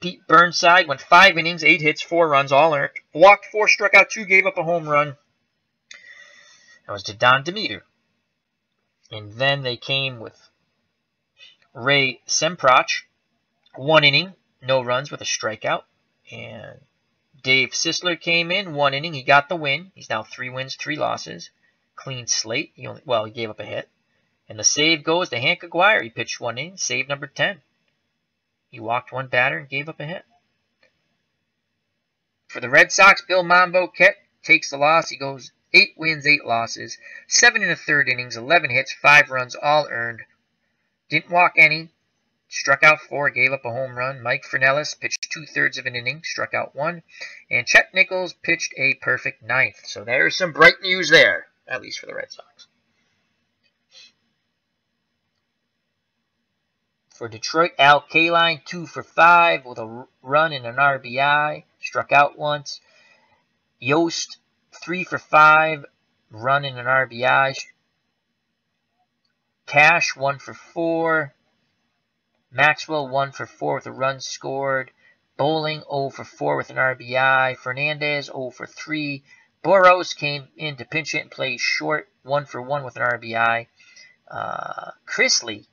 Pete Burnside went 5 innings, 8 hits, 4 runs, all earned. Walked 4, struck out 2, gave up a home run. That was to Don Demeter. And then they came with Ray Semprach. 1 inning, no runs with a strikeout. And Dave Sisler came in, 1 inning. He got the win. He's now 3 wins, 3 losses. Clean slate. He gave up a hit. And the save goes to Hank Aguirre. He pitched 1 inning, save number 10. He walked 1 batter and gave up a hit. For the Red Sox, Bill Mambo Kett takes the loss. He goes 8 wins, 8 losses, 7 1/3 innings, 11 hits, 5 runs, all earned. Didn't walk any. Struck out 4, gave up a home run. Mike Fernellis pitched 2/3 of an inning, struck out 1. And Chet Nichols pitched a perfect 9th. So there's some bright news there, at least for the Red Sox. For Detroit, Al Kaline, 2 for 5 with a run and an RBI. Struck out once. Yost, 3 for 5, run and an RBI. Cash, 1 for 4. Maxwell, 1 for 4 with a run scored. Bowling, 0 for 4 with an RBI. Fernandez, 0 for 3. Burroughs came in to pinch it and play short, 1 for 1 with an RBI. Chrisley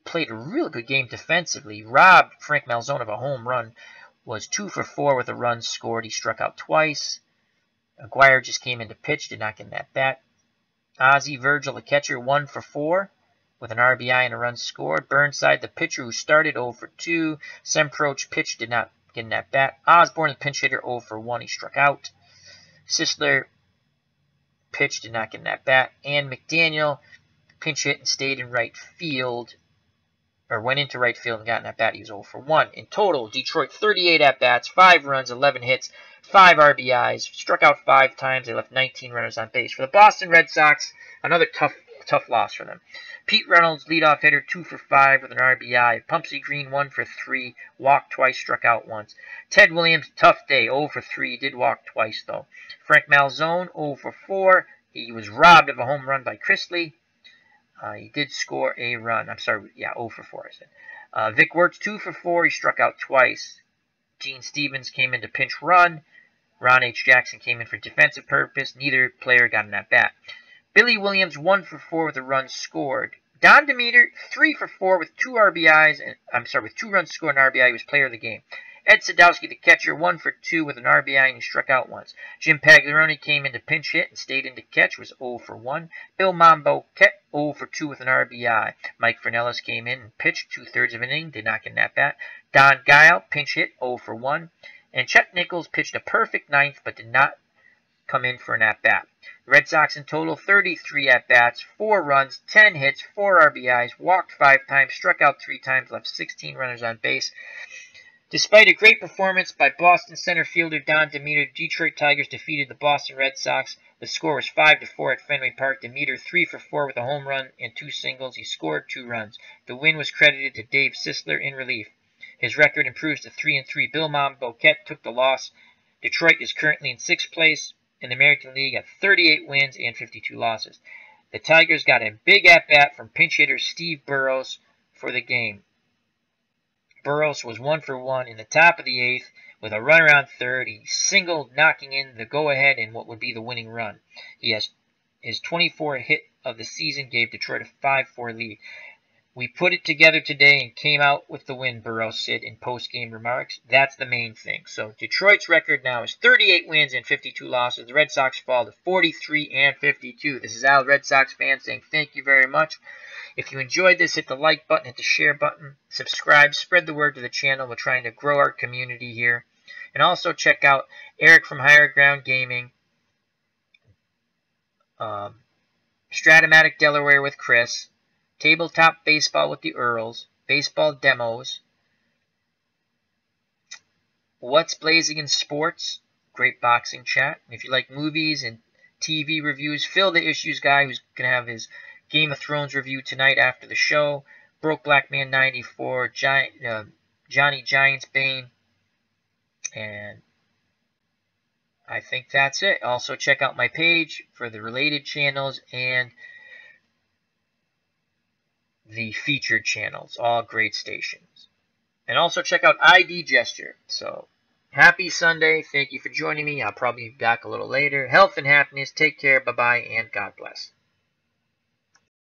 played a really good game defensively. Robbed Frank Malzone of a home run. was 2 for 4 with a run scored. He struck out twice. Aguirre just came in to pitch, did not get in that bat. Ozzie Virgil, the catcher, 1 for 4 with an RBI and a run scored. Burnside, the pitcher who started, 0 for 2. Semproch pitched, did not get in that bat. Osborne, the pinch hitter, 0 for 1. He struck out. Sisler pitched, did not get in that bat. And McDaniel pinch hit and stayed in right field, or went into right field and got in that bat. He was 0 for 1. In total, Detroit 38 at-bats, 5 runs, 11 hits, 5 RBIs, struck out 5 times. They left 19 runners on base. For the Boston Red Sox, another tough loss for them. Pete Reynolds, leadoff hitter, 2 for 5 with an RBI. Pumpsy Green, 1 for 3, walked twice, struck out once. Ted Williams, tough day, 0 for 3, did walk twice though. Frank Malzone, 0 for 4. He was robbed of a home run by Chrisley. He did score a run. I'm sorry, yeah, 0 for 4, I said. Vic Wertz, 2 for 4. He struck out twice. Gene Stevens came in to pinch run. Ron H. Jackson came in for defensive purpose. Neither player got in that bat. Billy Williams, 1 for 4 with a run scored. Don Demeter, 3 for 4 with 2 RBIs. With 2 runs scored and RBI. He was player of the game. Ed Sadowski, the catcher, 1 for 2 with an RBI, and he struck out once. Jim Pagliarone came in to pinch hit and stayed in to catch, was 0 for 1. Bill Mambo kept 0 for 2 with an RBI. Mike Fernellis came in and pitched 2/3 of an inning, did not get in that bat. Don Guile, pinch hit, 0 for 1. And Chet Nichols pitched a perfect ninth, but did not come in for an at-bat. The Red Sox in total, 33 at-bats, 4 runs, 10 hits, 4 RBIs, walked 5 times, struck out 3 times, left 16 runners on base. Despite a great performance by Boston center fielder Don Demeter, Detroit Tigers defeated the Boston Red Sox. The score was 5-4 at Fenway Park. Demeter 3 for 4 with a home run and 2 singles. He scored 2 runs. The win was credited to Dave Sisler in relief. His record improves to 3-3. Bill Mamboquette took the loss. Detroit is currently in 6th place in the American League at 38 wins and 52 losses. The Tigers got a big at-bat from pinch hitter Steve Burrows for the game. Burrows was 1 for 1 in the top of the 8th with a run around third. He singled, knocking in the go-ahead in what would be the winning run. His 24th hit of the season gave Detroit a 5-4 lead. We put it together today and came out with the win, Burrows said in post-game remarks. That's the main thing. So Detroit's record now is 38 wins and 52 losses. The Red Sox fall to 43 and 52. This is Al, Red Sox fan, saying thank you very much. If you enjoyed this, hit the like button, hit the share button, subscribe, spread the word to the channel. We're trying to grow our community here. And also check out Eric from Higher Ground Gaming, Stratomatic Delaware with Chris, Tabletop Baseball with the Earls, Baseball Demos, What's Blazing in Sports, great boxing chat. And if you like movies and TV reviews, Phil the Issues guy, who's going to have his Game of Thrones review tonight after the show. Broke Black Man 94, Johnny Giants Bane. And I think that's it. Also check out my page for the related channels and the featured channels. All great stations. And also check out ID Gesture. So happy Sunday. Thank you for joining me. I'll probably be back a little later. Health and happiness. Take care. Bye-bye. And God bless.